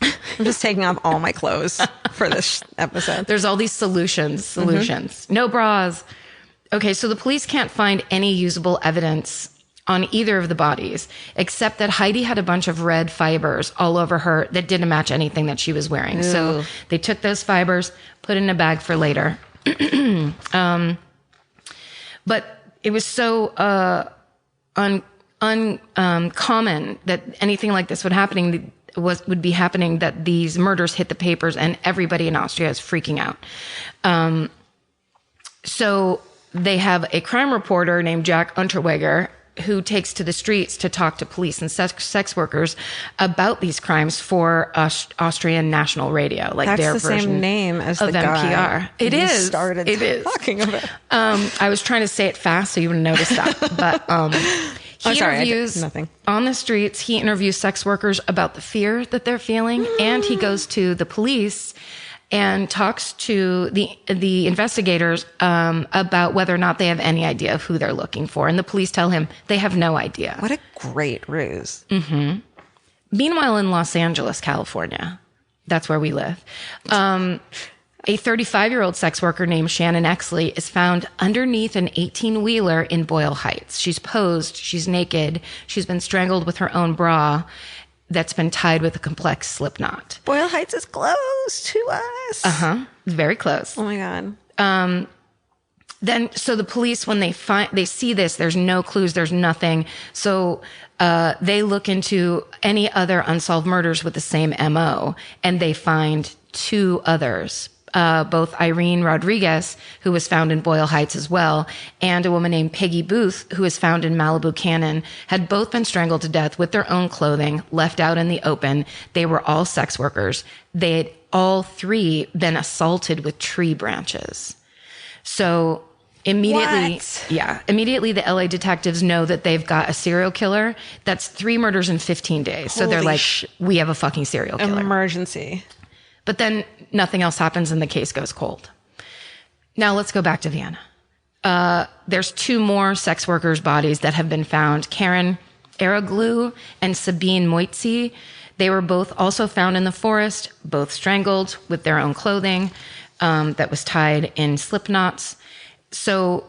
I'm just taking off all my clothes for this episode. There's all these solutions. No bras. Okay, so the police can't find any usable evidence on either of the bodies, except that Heidi had a bunch of red fibers all over her that didn't match anything that she was wearing. Ooh. So they took those fibers, put in a bag for later. But it was so uncommon that anything like this would be happening, that these murders hit the papers and everybody in Austria is freaking out. So they have a crime reporter named Jack Unterweger who takes to the streets to talk to police and sex workers about these crimes for Austrian national radio, like that's their the version same name as of the NPR. Guy It is. Started talking about. I was trying to say it fast so you wouldn't notice that, but he interviews nothing on the streets. He interviews sex workers about the fear that they're feeling, and he goes to the police and talks to the investigators about whether or not they have any idea of who they're looking for. And the police tell him they have no idea. What a great ruse. Mm-hmm. Meanwhile, in Los Angeles, California, that's where we live, a 35-year-old sex worker named Shannon Exley is found underneath an 18-wheeler in Boyle Heights. She's posed, she's naked, she's been strangled with her own bra that's been tied with a complex slip knot. Boyle Heights is close to us. Uh-huh. Very close. Oh my God. So the police, when they see this, there's no clues, there's nothing. So they look into any other unsolved murders with the same MO, and they find 2 others. Both Irene Rodriguez, who was found in Boyle Heights as well, and a woman named Peggy Booth, who was found in Malibu Canyon, had both been strangled to death with their own clothing, left out in the open. They were all sex workers. They had all 3 been assaulted with tree branches. So immediately, immediately the LA detectives know that they've got a serial killer. That's 3 murders in 15 days. So they're like, we have a fucking serial killer. Emergency. But then nothing else happens and the case goes cold. Now let's go back to Vienna. There's 2 more sex workers' bodies that have been found. Karen Araglu and Sabine Moitzi. They were both also found in the forest, both strangled with their own clothing that was tied in slip knots. So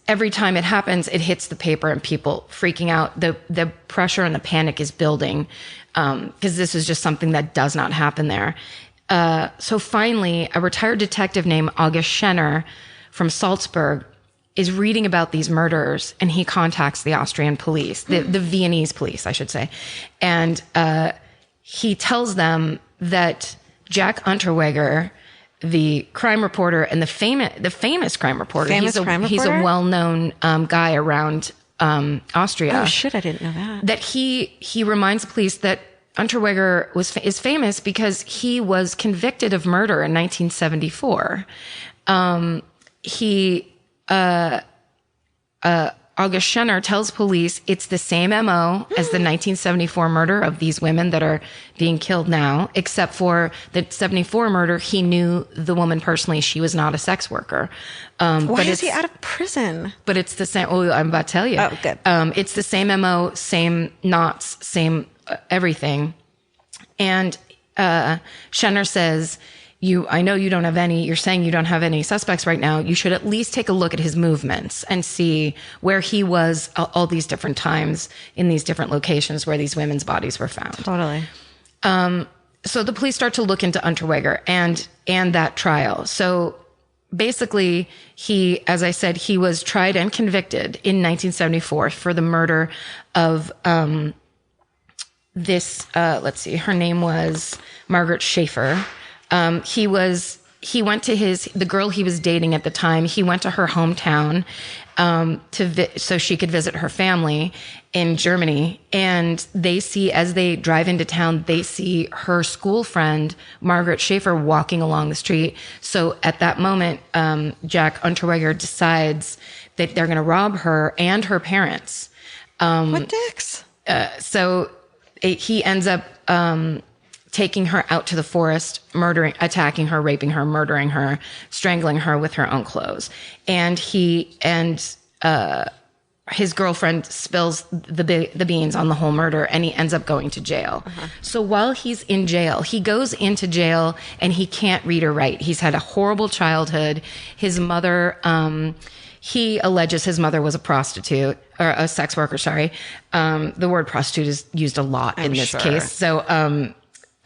every time it happens, it hits the paper and people freaking out. The pressure and the panic is building because this is just something that does not happen there. So finally, a retired detective named August Schenner from Salzburg is reading about these murders, and he contacts the Austrian police, the Viennese police, I should say. And he tells them that Jack Unterweger, the crime reporter and the famous crime reporter, he's a well-known guy around Austria. Oh shit, I didn't know that. That he reminds the police that Unterweger is famous because he was convicted of murder in 1974. August Schenner tells police it's the same MO as the 1974 murder of these women that are being killed now, except for the 74 murder, he knew the woman personally. She was not a sex worker. Why is he out of prison? But it's the same. Oh, I'm about to tell you. Oh, good. It's the same MO, same knots, same everything. And Schenner says, I know you don't have any, you're saying you don't have any suspects right now. You should at least take a look at his movements and see where he was all these different times in these different locations where these women's bodies were found. Totally. So the police start to look into Unterweger and that trial. So basically, as I said, he was tried and convicted in 1974 for the murder of let's see, her name was Margaret Schaefer. He went to the girl he was dating at the time. He went to her hometown, so she could visit her family in Germany. And as they drive into town, they see her school friend, Margaret Schaefer, walking along the street. So at that moment, Jack Unterweger decides that they're going to rob her and her parents. What dicks? He ends up, taking her out to the forest, attacking her, raping her, murdering her, strangling her with her own clothes. And his girlfriend spills the beans on the whole murder, and he ends up going to jail. Uh-huh. So while he's in jail, he goes into jail and he can't read or write. He's had a horrible childhood. His mother, he alleges his mother was a prostitute, or a sex worker, sorry. The word prostitute is used a lot in this case. So,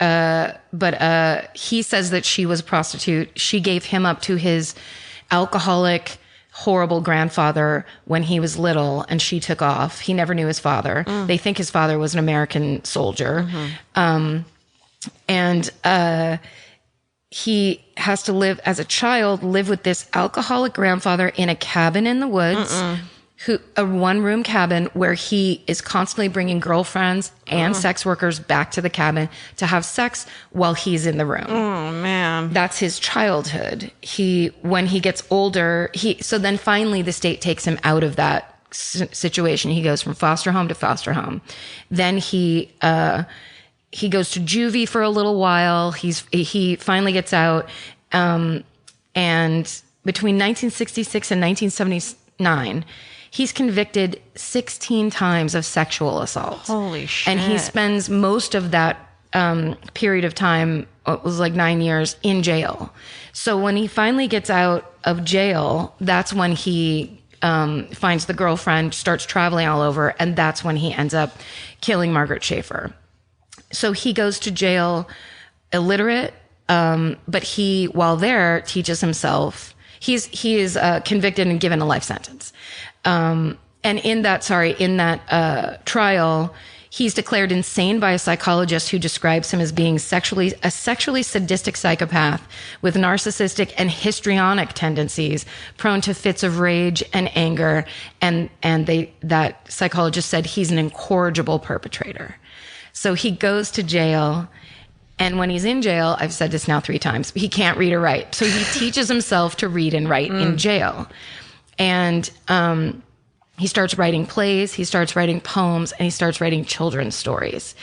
but he says that she was a prostitute. She gave him up to his alcoholic, horrible grandfather when he was little, and she took off. He never knew his father. They think his father was an American soldier. He has to live with this alcoholic grandfather in a cabin in the woods. A one-room cabin where he is constantly bringing girlfriends and sex workers back to the cabin to have sex while he's in the room. Oh, man. That's his childhood. When he gets older, so then finally the state takes him out of that situation. He goes from foster home to foster home. Then he he goes to juvie for a little while. He finally gets out. And between 1966 and 1979, he's convicted 16 times of sexual assault. Holy shit. And he spends most of that period of time, it was like 9 years, in jail. So when he finally gets out of jail, that's when he finds the girlfriend, starts traveling all over, and that's when he ends up killing Margaret Schaefer. So he goes to jail illiterate, but he, while there, teaches himself. He is convicted and given a life sentence. And in that trial, he's declared insane by a psychologist who describes him as being a sexually sadistic psychopath with narcissistic and histrionic tendencies, prone to fits of rage and anger. And that psychologist said he's an incorrigible perpetrator. So he goes to jail. And when he's in jail, I've said this now 3 times, he can't read or write. So he teaches himself to read and write in jail. And, he starts writing plays, he starts writing poems, and he starts writing children's stories.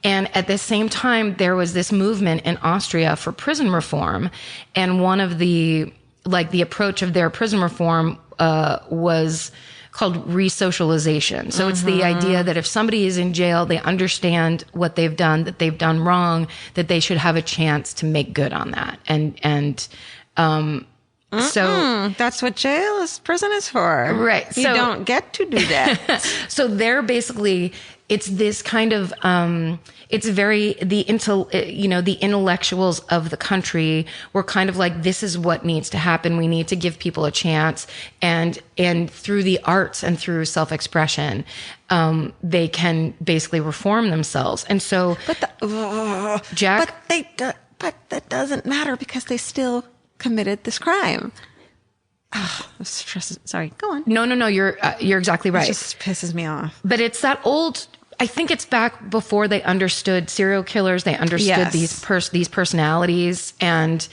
And at the same time, there was this movement in Austria for prison reform. And one of the approach of their prison reform, was called resocialization. So it's the idea that if somebody is in jail, they understand what they've done, that they've done wrong, that they should have a chance to make good on that. So that's what prison is for. Right. You don't get to do that. So they're basically, it's this kind of, it's very, the intellectuals of the country were kind of like, this is what needs to happen. We need to give people a chance. And through the arts and through self-expression, they can basically reform themselves. And so, but that doesn't matter because they still committed this crime. Oh, sorry, go on. No, you're exactly right. It just pisses me off. But it's that old, I think it's back before they understood serial killers. They understood these personalities and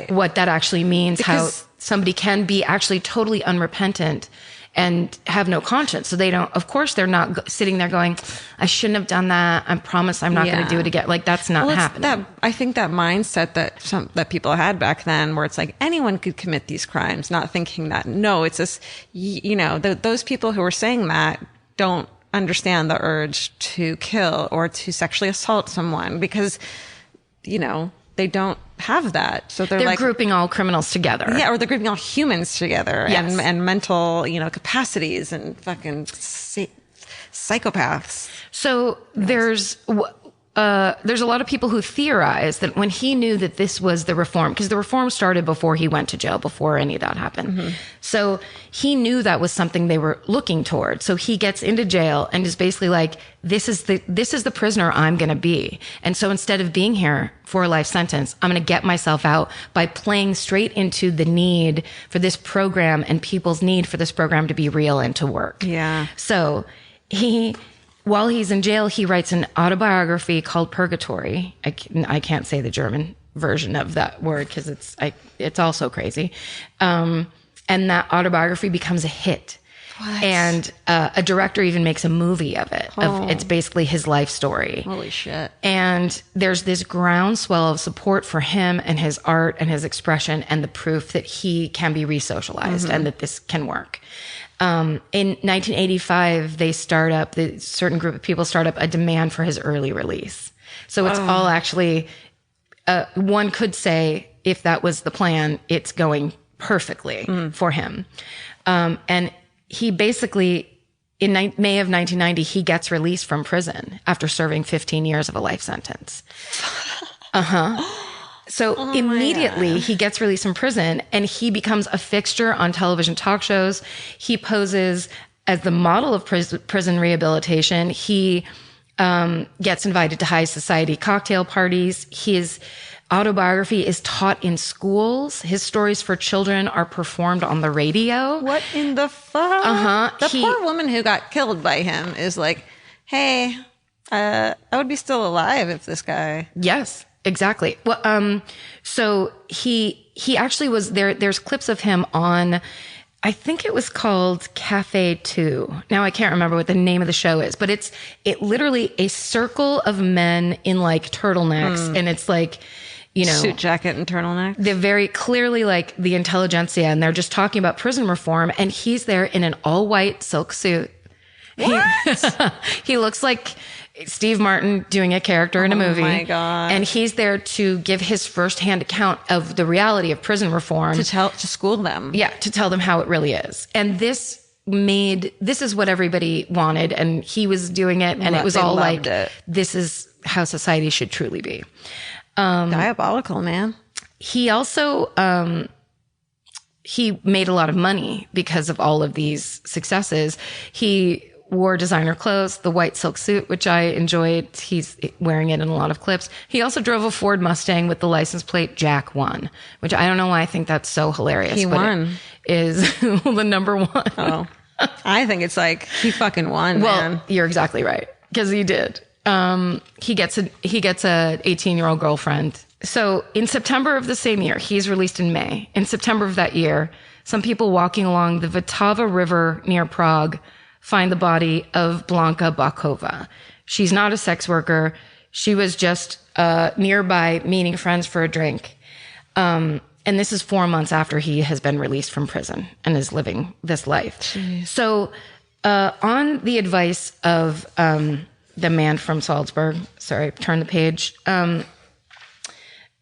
what that actually means, how somebody can be actually totally unrepentant and have no conscience. So they don't, of course, they're not sitting there going, I shouldn't have done that. I promise I'm not going to do it again. Like, that's not happening. I think that mindset that people had back then, where it's like anyone could commit these crimes, not thinking that, no, it's this, those people who were saying that don't understand the urge to kill or to sexually assault someone because, they don't have that. So they're like grouping all criminals together. Yeah, or they're grouping all humans together and mental, capacities and fucking psychopaths. So there's a lot of people who theorize that when he knew that this was the reform, because the reform started before he went to jail, before any of that happened. Mm-hmm. So he knew that was something they were looking toward. So he gets into jail and is basically like, this is the prisoner I'm going to be. And so instead of being here for a life sentence, I'm going to get myself out by playing straight into the need for this program and people's need for this program to be real and to work. Yeah. So while he's in jail, he writes an autobiography called Purgatory. I can't say the German version of that word because it's also crazy. And that autobiography becomes a hit. What? And a director even makes a movie of it. It's basically his life story. Holy shit. And there's this groundswell of support for him and his art and his expression and the proof that he can be resocialized and that this can work. In 1985, certain group of people start up a demand for his early release. So it's all actually, one could say, if that was the plan, it's going perfectly for him. And he basically, in May of 1990, he gets released from prison after serving 15 years of a life sentence. So immediately he gets released from prison and he becomes a fixture on television talk shows. He poses as the model of prison rehabilitation. He gets invited to high society cocktail parties. His autobiography is taught in schools. His stories for children are performed on the radio. What in the fuck? The poor woman who got killed by him is like, hey, I would be still alive if this guy. Yes. Exactly. Well, so he actually was there. There's clips of him on I think it was called Cafe 2. Now I can't remember what the name of the show is, but it literally a circle of men in like turtlenecks. And it's like, you know, suit jacket and turtleneck. They're very clearly like the intelligentsia, and they're just talking about prison reform. And he's there in an all white silk suit. What? He looks like Steve Martin doing a character in a movie. Oh my God. And he's there to give his firsthand account of the reality of prison reform. To school them. Yeah, to tell them how it really is. And this is what everybody wanted, and he was doing it, and it was all like, this is how society should truly be. Diabolical, man. He also, he made a lot of money because of all of these successes. He wore designer clothes, the white silk suit, which I enjoyed. He's wearing it in a lot of clips. He also drove a Ford Mustang with the license plate Jack 1, which I don't know why I think that's so hilarious. He won. It is the number 1. Oh, I think it's like he fucking won, man. Well, you're exactly right, because he did. He gets a 18-year-old girlfriend. So in September of the same year, he's released in May. In September of that year, some people walking along the Vltava River near Prague find the body of Blanka Bakova. She's not a sex worker. She was just nearby meeting friends for a drink. And this is 4 months after he has been released from prison and is living this life. Jeez. So on the advice of the man from Salzburg, sorry, turn the page. On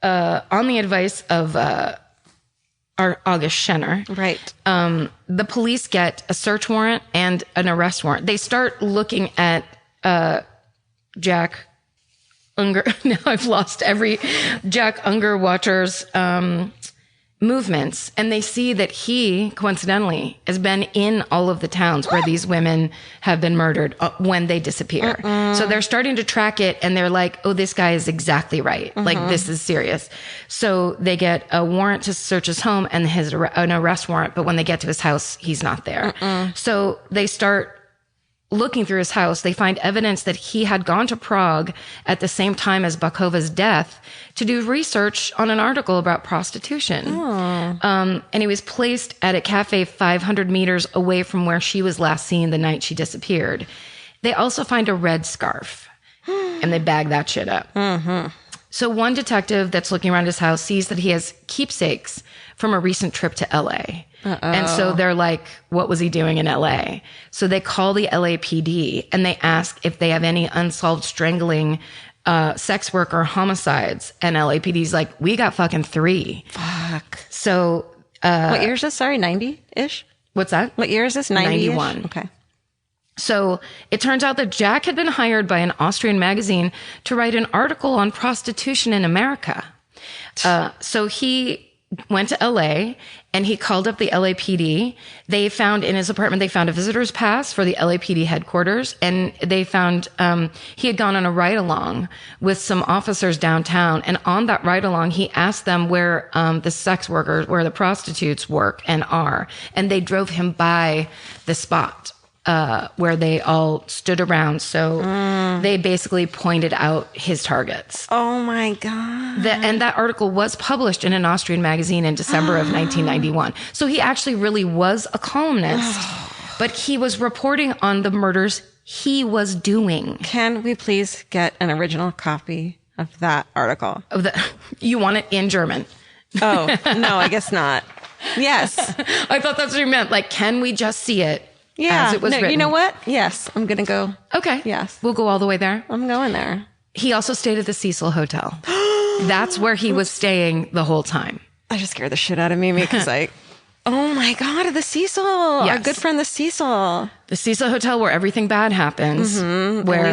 the advice of our August Schenner. Right. The police get a search warrant and an arrest warrant. They start looking at Jack Unger. Now I've lost Jack Ungerwater's movements, and they see that he, coincidentally, has been in all of the towns where these women have been murdered when they disappear. So they're starting to track it, and they're like, oh, this guy is exactly right. Like, this is serious. So they get a warrant to search his home and an arrest warrant, but when they get to his house, he's not there. So they start looking through his house. They find evidence that he had gone to Prague at the same time as Bakova's death to do research on an article about prostitution. And he was placed at a cafe 500 meters away from where she was last seen the night she disappeared. They also find a red scarf, and they bag that shit up. So one detective that's looking around his house sees that he has keepsakes from a recent trip to LA. And so they're like, what was he doing in LA? So they call the LAPD and they ask if they have any unsolved strangling, sex worker homicides. And LAPD's like, we got fucking 3. Fuck. So, what year is this? Sorry, 90-ish? What's that? What year is this? 91. Okay. So it turns out that Jack had been hired by an Austrian magazine to write an article on prostitution in America. So he went to LA and he called up the LAPD. They found in his apartment, they found a visitor's pass for the LAPD headquarters. And they found, he had gone on a ride along with some officers downtown. And on that ride along, he asked them where, the sex workers, where the prostitutes work and are. And they drove him by the spot. Where they all stood around. So they basically pointed out his targets. Oh my God. And that article was published in an Austrian magazine in December of 1991. So he actually really was a columnist, but he was reporting on the murders he was doing. Can we please get an original copy of that article? You want it in German? Oh, no, I guess not. Yes. I thought that's what you meant. Like, can we just see it? Yeah. As it was written? You know what? Yes. I'm going to go. Okay. Yes. We'll go all the way there. I'm going there. He also stayed at the Cecil Hotel. That's where he was staying the whole time. I just scared the shit out of Mimi because oh my God, the Cecil. Yes. Our good friend, the Cecil. The Cecil Hotel where everything bad happens. Where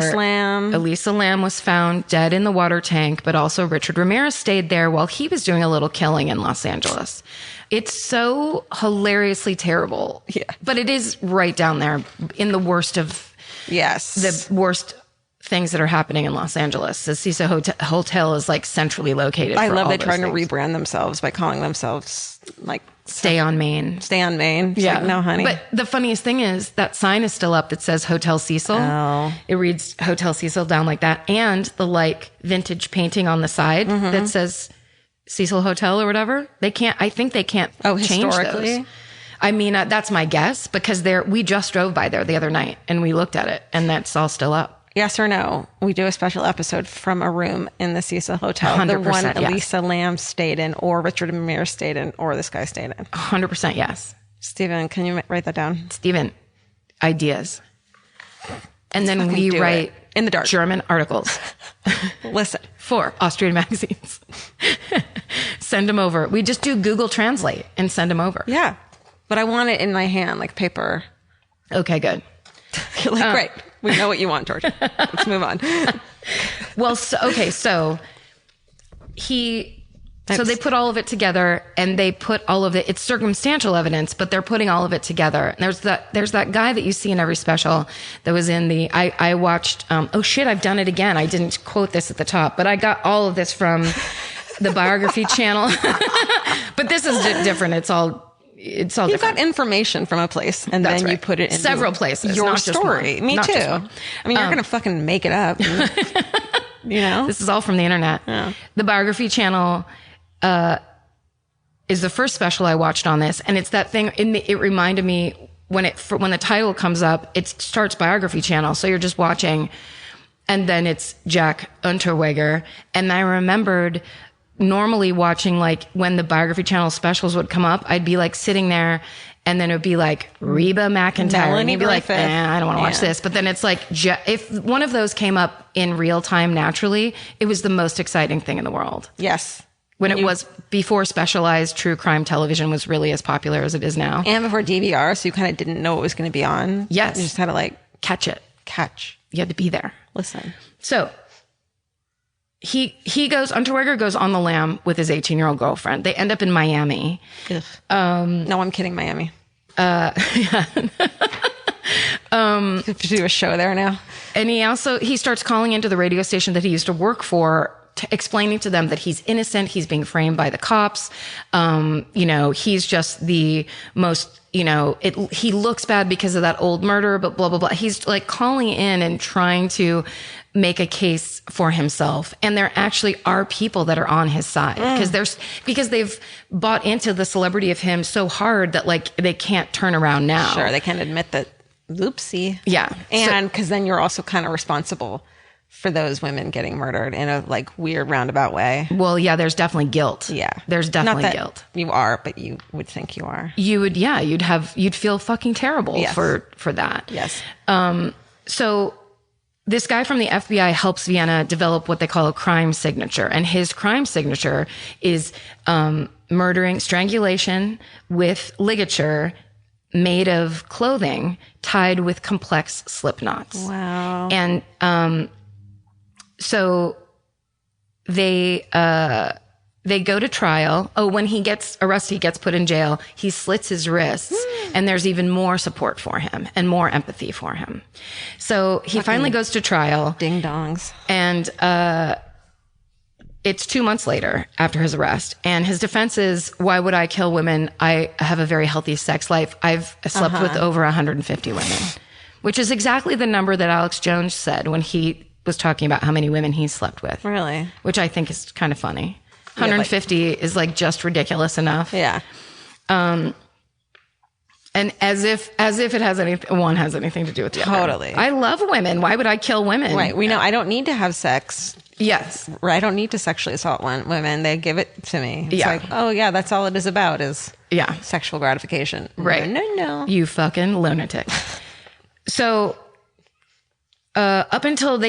Elisa Lam was found dead in the water tank, but also Richard Ramirez stayed there while he was doing a little killing in Los Angeles. It's so hilariously terrible. Yeah. But it is right down there in the worst of the worst things that are happening in Los Angeles. The Cecil Hotel is like centrally located. I love they're trying to rebrand themselves by calling themselves like Stay on Main. Stay on Main. It's yeah. like, no, honey. But the funniest thing is that sign is still up that says Hotel Cecil. Oh. It reads Hotel Cecil down like that. And the like vintage painting on the side that says Cecil Hotel or whatever. I think they can't change historically? those. I mean, that's my guess, because we just drove by there the other night and we looked at it, and that's all still up. Yes or no? We do a special episode from a room in the Cecil Hotel. 100% the one yes. Elisa Lam stayed in, or Richard Amir stayed in, or this guy stayed in. 100% yes. Stephen, can you write that down? Stephen, ideas. And then we write in the dark German articles. Listen. For Austrian magazines. Send them over. We just do Google Translate and send them over. Yeah. But I want it in my hand, like paper. Okay, good. You're like, great. We know what you want, George. Let's move on. Well, so they put all of it together, and they put all of it, it's circumstantial evidence, but they're putting all of it together. And there's that guy that you see in every special that was in I watched, I've done it again. I didn't quote this at the top, but I got all of this from the biography channel. But this is different. It's all you different. got information from a place, and then you put it in several places. Your not just story. one. Me Not too. just one. I mean, you're going to fucking make it up. And, you know? This is all from the internet. Yeah. The biography channel is the first special I watched on this, and it's that thing. It reminded me when the title comes up, it starts biography channel, so you're just watching, and then it's Jack Unterweger, and I remembered normally watching, like, when the biography channel specials would come up, I'd be like sitting there, and then it would be like Reba McEntire, and you'd be like, I don't want to watch this. But then it's like, if one of those came up in real time naturally, it was the most exciting thing in the world. Yes. When it was before specialized true crime television was really as popular as it is now. And before DVR, so you kind of didn't know what was going to be on. Yes. You just had to like catch it. You had to be there. Listen. So Unterweger goes on the lam with his 18-year-old girlfriend. They end up in Miami. No, I'm kidding. Miami. To do a show there now. And he starts calling into the radio station that he used to work for, explaining to them that he's innocent. He's being framed by the cops. He's just the most, he looks bad because of that old murder, but blah, blah, blah. He's like calling in and trying to make a case for himself. And there actually are people that are on his side because they've bought into the celebrity of him so hard that, like, they can't turn around now. Sure. They can't admit that. Oopsie. Yeah. And because then you're also kind of responsible for those women getting murdered in a, like, weird roundabout way. Well, yeah, there's definitely guilt. Yeah. There's definitely Not that guilt. You are, but you would think you are. You would, yeah, you'd feel fucking terrible for that. Yes. So this guy from the FBI helps Vienna develop what they call a crime signature. And his crime signature is strangulation with ligature made of clothing tied with complex slip knots. Wow. And so they go to trial. Oh, when he gets arrested, he gets put in jail. He slits his wrists, and there's even more support for him and more empathy for him. So he finally goes to trial. Ding dongs. And it's 2 months later after his arrest. And his defense is, why would I kill women? I have a very healthy sex life. I've slept with over 150 women, which is exactly the number that Alex Jones said when he was talking about how many women he slept with. Really? Which I think is kind of funny. 150 is like just ridiculous enough. Yeah. And as if it has anything to do with the other. Totally. I love women. Why would I kill women? Right. We know I don't need to have sex. Yes. I don't need to sexually assault women. They give it to me. It's like, oh yeah, that's all it is about is sexual gratification. Right. No. You fucking lunatic. So up until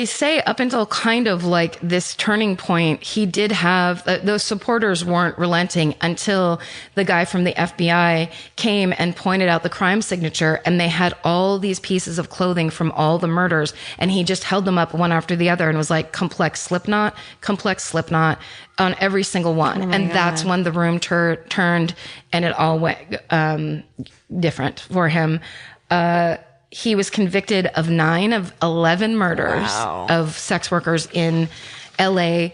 kind of like this turning point, he did have, those supporters weren't relenting until the guy from the FBI came and pointed out the crime signature, and they had all these pieces of clothing from all the murders, and he just held them up one after the other and was like, complex slip knot on every single one. And God. That's when the room turned and it all went different for him. He was convicted of 9 of 11 murders of sex workers in LA,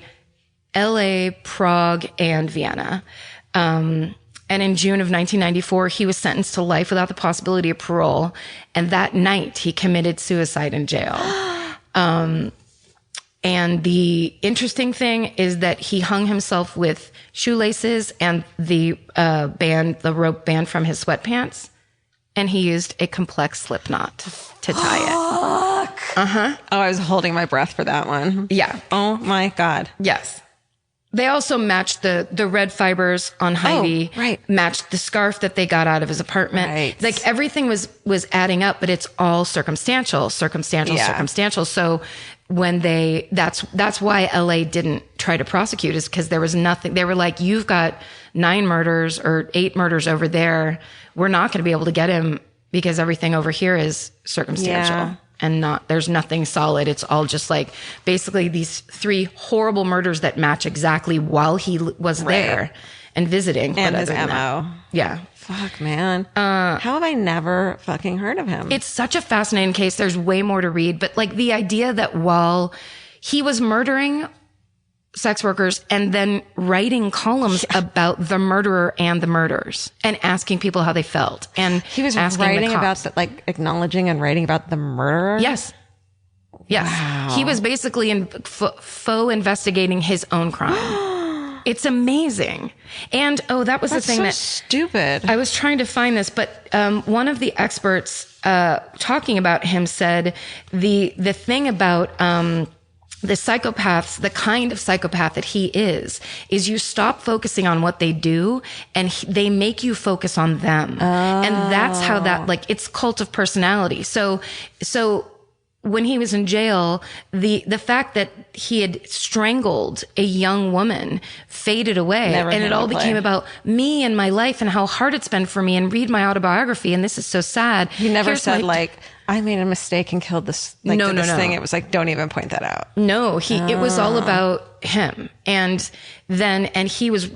Prague, and Vienna. And in June of 1994, he was sentenced to life without the possibility of parole. And that night, he committed suicide in jail. And the interesting thing is that he hung himself with shoelaces and the rope band from his sweatpants. And he used a complex slip knot to tie it. Oh, I was holding my breath for that one. Yeah. Oh my God. Yes. They also matched the red fibers on Hy-Vee. Oh, right. Matched the scarf that they got out of his apartment. Right. Like everything was adding up, but it's all circumstantial. So when that's why LA didn't try to prosecute, is because there was nothing. They were like, you've got 9 murders or 8 murders over there. We're not going to be able to get him because everything over here is circumstantial. Yeah. And there's nothing solid. It's all just like basically these 3 horrible murders that match exactly while he was there and visiting. And but his other than MO. that, yeah. Fuck, man. How have I never fucking heard of him? It's such a fascinating case. There's way more to read. But like the idea that while he was murdering sex workers and then writing columns about the murderer and the murders and asking people how they felt. And he was asking writing the about cops. like acknowledging and writing about the murderer. Yes. Yes. Wow. He was basically faux investigating his own crime. It's amazing. And that was That's the thing so that stupid. I was trying to find this, but one of the experts talking about him said the thing about the psychopaths, the kind of psychopath that he is you stop focusing on what they do and they make you focus on them. And that's how that, like, it's cult of personality. So when he was in jail, the fact that he had strangled a young woman faded away. And it all became about me and my life and how hard it's been for me, and read my autobiography. And this is so sad. He never said like, I made a mistake and killed this, like, no. thing. It was like, don't even point that out. No, it was all about him. And he was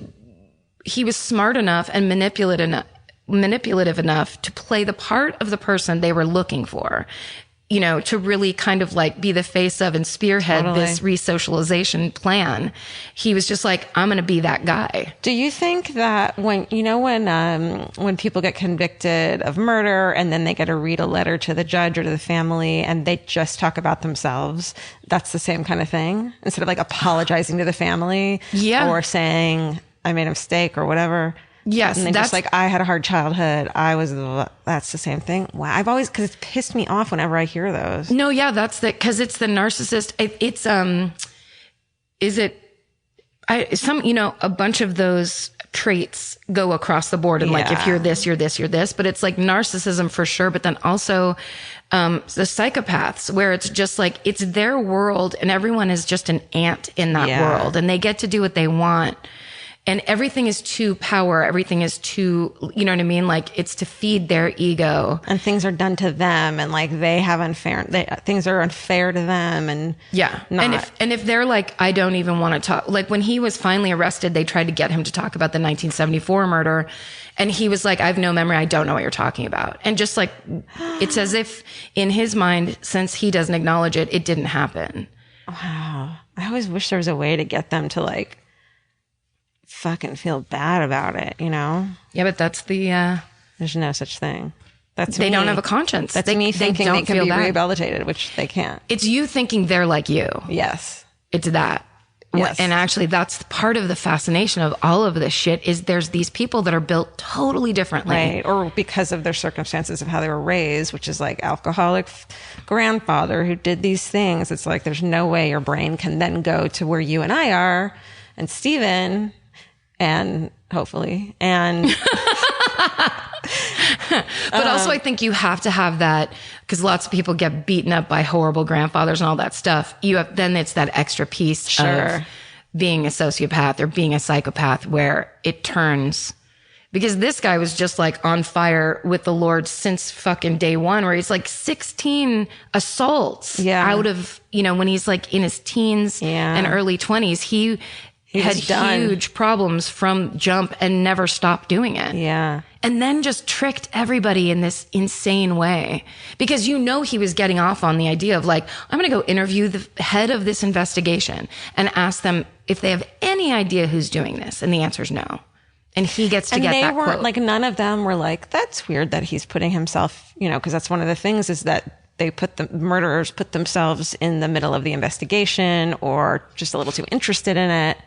smart enough and manipulative enough to play the part of the person they were looking for, you know, to really kind of like be the face of and spearhead this resocialization plan. He was just like, I'm going to be that guy. Do you think that when people get convicted of murder and then they get to read a letter to the judge or to the family and they just talk about themselves, that's the same kind of thing? Instead of like apologizing to the family or saying, I made a mistake or whatever. Yes. And that's just like, I had a hard childhood. That's the same thing. Wow. Cause it's pissed me off whenever I hear those. No, yeah, cause it's the narcissist. A bunch of those traits go across the board. And like, if you're this, you're this, you're this, but it's like narcissism for sure. But then also, the psychopaths, where it's just like, it's their world and everyone is just an ant in that world and they get to do what they want. And everything is to power. Everything is to, you know what I mean? Like, it's to feed their ego. And things are done to them, and like things are unfair to them, and And if they're like, I don't even want to talk. Like when he was finally arrested, they tried to get him to talk about the 1974 murder, and he was like, I have no memory. I don't know what you're talking about. And just like, it's as if in his mind, since he doesn't acknowledge it, it didn't happen. Wow. I always wish there was a way to get them to like fucking feel bad about it, you know? Yeah, but that's there's no such thing. They don't have a conscience. That's me thinking they can be rehabilitated, which they can't. It's you thinking they're like you. Yes. It's that. Yes. And actually that's part of the fascination of all of this shit is there's these people that are built totally differently. Right. Or because of their circumstances of how they were raised, which is like alcoholic grandfather who did these things. It's like, there's no way your brain can then go to where you and I are and Steven and hopefully, and but also I think you have to have that because lots of people get beaten up by horrible grandfathers and all that stuff. Then it's that extra piece of being a sociopath or being a psychopath where it turns, because this guy was just like on fire with the Lord since fucking day one, where he's like 16 assaults out of, when he's like in his teens and early 20s, he had huge problems from jump and never stopped doing it. Yeah. And then just tricked everybody in this insane way. Because he was getting off on the idea of like, I'm going to go interview the head of this investigation and ask them if they have any idea who's doing this. And the answer is no. And he gets to get that quote. Like, none of them were like, that's weird that he's putting himself, because that's one of the things is that the murderers put themselves in the middle of the investigation or just a little too interested in it.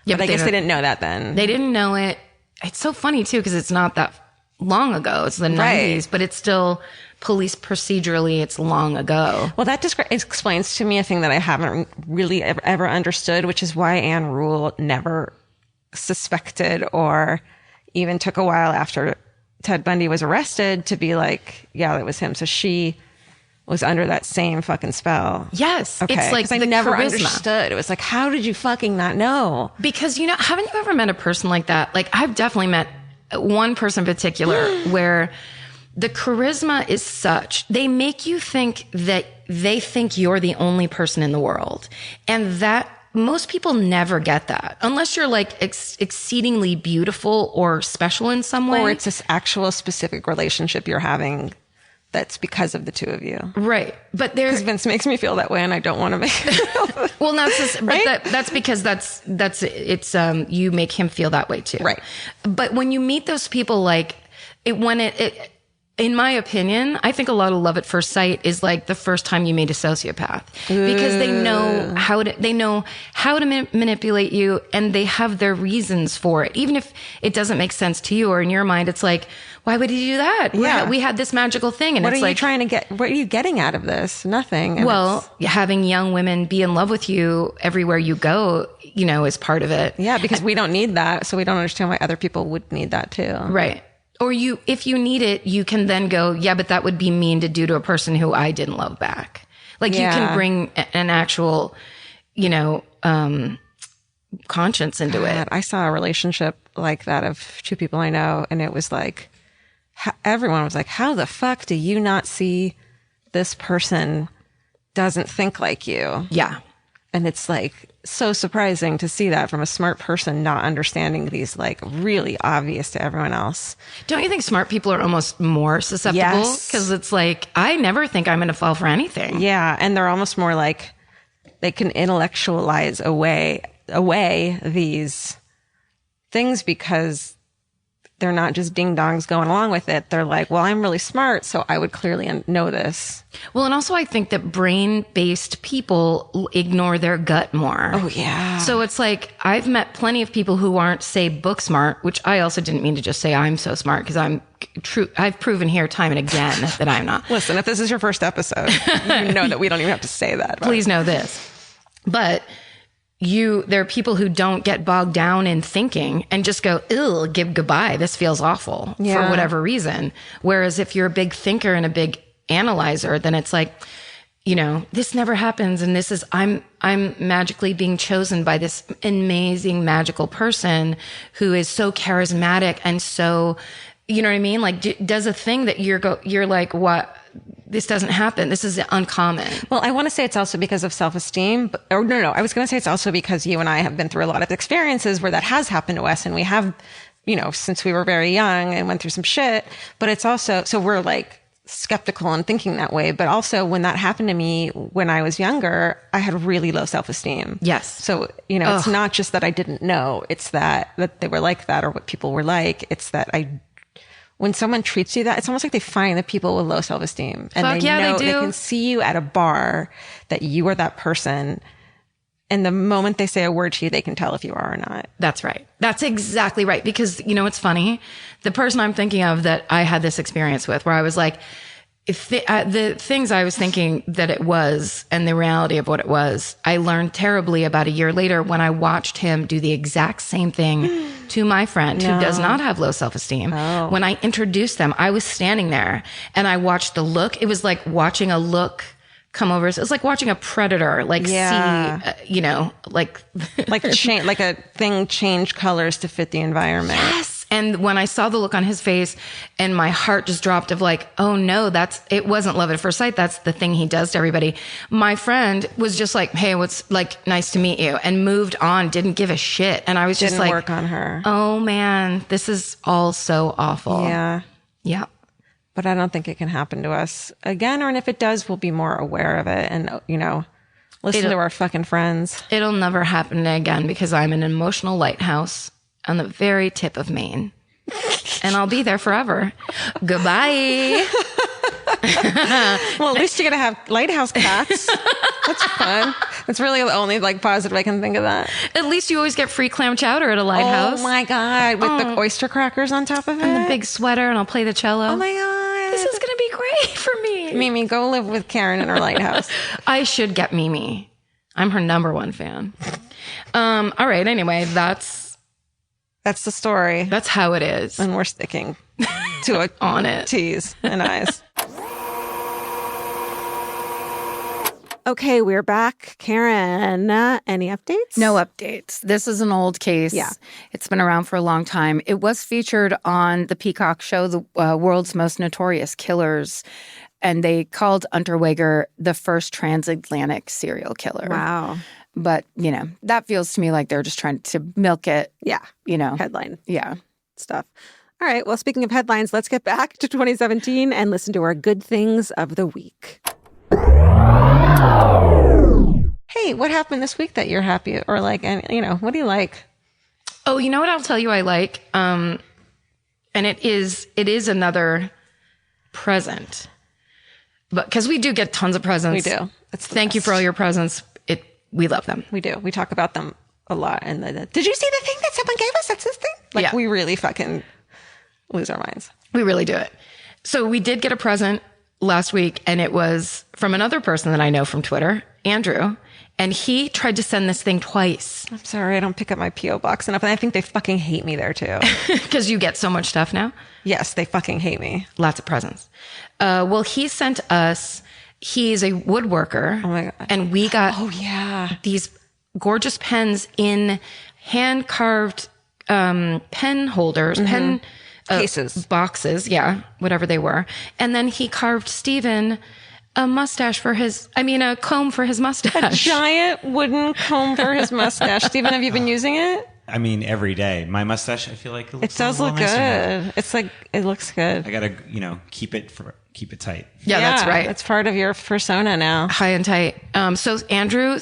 Yeah, but I guess they didn't know that then. They didn't know it. It's so funny too, because it's not that long ago. It's the 90s, but it's still police procedurally. It's long ago. Well, that explains to me a thing that I haven't really ever understood, which is why Anne Rule never suspected or even took a while after Ted Bundy was arrested to be like, yeah, that was him. So she was under that same fucking spell. Yes. Okay. It's like I never understood. It was like, how did you fucking not know? Because, haven't you ever met a person like that? Like, I've definitely met one person in particular where the charisma is such, they make you think that they think you're the only person in the world. And that most people never get that unless you're like exceedingly beautiful or special in some way. Or it's this actual specific relationship you're having that's because of the two of you. Right. But because Vince makes me feel that way and I don't want to make it. Well, that's because it's you make him feel that way too. Right. But when you meet those people, like in my opinion, I think a lot of love at first sight is like the first time you meet a sociopath because they know how to manipulate you and they have their reasons for it. Even if it doesn't make sense to you or in your mind, it's like, why would he do that? Yeah. We had this magical thing. And what it's are you like, trying to get? What are you getting out of this? Nothing. And having young women be in love with you everywhere you go, is part of it. Yeah. Because we don't need that. So we don't understand why other people would need that too. Right. Or if you need it, you can then go, yeah, but that would be mean to do to a person who I didn't love back. Like you can bring an actual, conscience into it. I saw a relationship like that of two people I know. And it was like, everyone was like, how the fuck do you not see this person doesn't think like you? Yeah. And it's like so surprising to see that from a smart person not understanding these like really obvious to everyone else. Don't you think smart people are almost more susceptible? Yes. Because it's like, I never think I'm going to fall for anything. Yeah. And they're almost more like they can intellectualize away these things because they're not just ding dongs going along with it. They're like, well, I'm really smart, so I would clearly know this. Well, and also I think that brain-based people ignore their gut more. Oh, yeah. So it's like, I've met plenty of people who aren't, say, book smart, which I also didn't mean to just say I'm so smart because I've proven here time and again that I'm not. Listen, if this is your first episode, you know that we don't even have to say that. Please know this. But there are people who don't get bogged down in thinking and just go, ew, goodbye. This feels awful for whatever reason. Whereas if you're a big thinker and a big analyzer, then it's like, this never happens. And this is, I'm magically being chosen by this amazing magical person who is so charismatic and so, you know what I mean? Like does a thing that you're like, what? This doesn't happen. This is uncommon. Well, I want to say it's also because of self-esteem. No. I was going to say it's also because you and I have been through a lot of experiences where that has happened to us. And we have, since we were very young and went through some shit. But it's also, so we're like skeptical and thinking that way. But also when that happened to me when I was younger, I had really low self-esteem. Yes. So, it's not just that I didn't know. It's that they were like that or what people were like. It's that when someone treats you that, it's almost like they find the people with low self-esteem. And they know they can see you at a bar that you are that person. And the moment they say a word to you, they can tell if you are or not. That's right. That's exactly right. Because, it's funny. The person I'm thinking of that I had this experience with where I was like, the things I was thinking that it was and the reality of what it was, I learned terribly about a year later when I watched him do the exact same thing to my friend who does not have low self-esteem. Oh. When I introduced them, I was standing there and I watched the look. It was like watching a look come over. It was like watching a predator, like see, like a thing change colors to fit the environment. Yes. And when I saw the look on his face and my heart just dropped of like, oh no, it wasn't love at first sight. That's the thing he does to everybody. My friend was just like, hey, what's like, nice to meet you, and moved on, didn't give a shit. And I was just like, work on her. Oh man, this is all so awful. Yeah. Yeah. But I don't think it can happen to us again. Or if it does, we'll be more aware of it and, listen to our fucking friends. It'll never happen again because I'm an emotional lighthouse on the very tip of Maine. And I'll be there forever. Goodbye. Well, at least you're going to have lighthouse cats. That's fun. That's really the only like positive I can think of that. At least you always get free clam chowder at a lighthouse. Oh my God. With the oyster crackers on top of it. And the big sweater, and I'll play the cello. Oh my God. This is going to be great for me. Mimi, go live with Karen in her lighthouse. I should get Mimi. I'm her number one fan. All right. Anyway, that's the story. That's how it is. And we're sticking to it on it. T's and I's. Okay, we're back. Karen, any updates? No updates. This is an old case. Yeah. It's been around for a long time. It was featured on the Peacock show, The World's Most Notorious Killers, and they called Unterweger the first transatlantic serial killer. Wow. But, that feels to me like they're just trying to milk it. Yeah. Headline. Yeah. Stuff. All right. Well, speaking of headlines, let's get back to 2017 and listen to our good things of the week. Hey, what happened this week that you're happy or like, and what do you like? Oh, you know what I'll tell you I like? And it is another present. But because we do get tons of presents. We do. Thank you for all your presents. We love them. We do. We talk about them a lot. And did you see the thing that someone gave us? That's this thing. Like we really fucking lose our minds. We really do it. So we did get a present last week, and it was from another person that I know from Twitter, Andrew. And he tried to send this thing twice. I'm sorry, I don't pick up my P.O. box enough. And I think they fucking hate me there too. Because you get so much stuff now? Yes, they fucking hate me. Lots of presents. Well, he sent us, he's a woodworker. Oh my God. And we got these gorgeous pens in hand-carved pen holders, pen cases, boxes, whatever they were. And then he carved Steven a comb for his mustache. A giant wooden comb for his mustache. Steven, have you been using it? I mean, every day. My mustache, I feel like it does look good. It's like, it looks good. I gotta, keep it tight. Yeah, that's right. That's part of your persona now. High and tight. So it's Andrew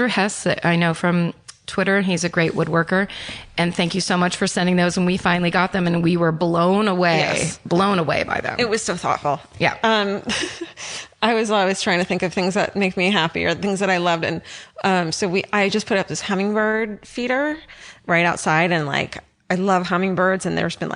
Hess that I know from Twitter. He's a great woodworker. And thank you so much for sending those. And we finally got them, and we were blown away by them. It was so thoughtful. Yeah. I was always trying to think of things that make me happy or things that I loved. And I just put up this hummingbird feeder right outside. And like, I love hummingbirds. And there's been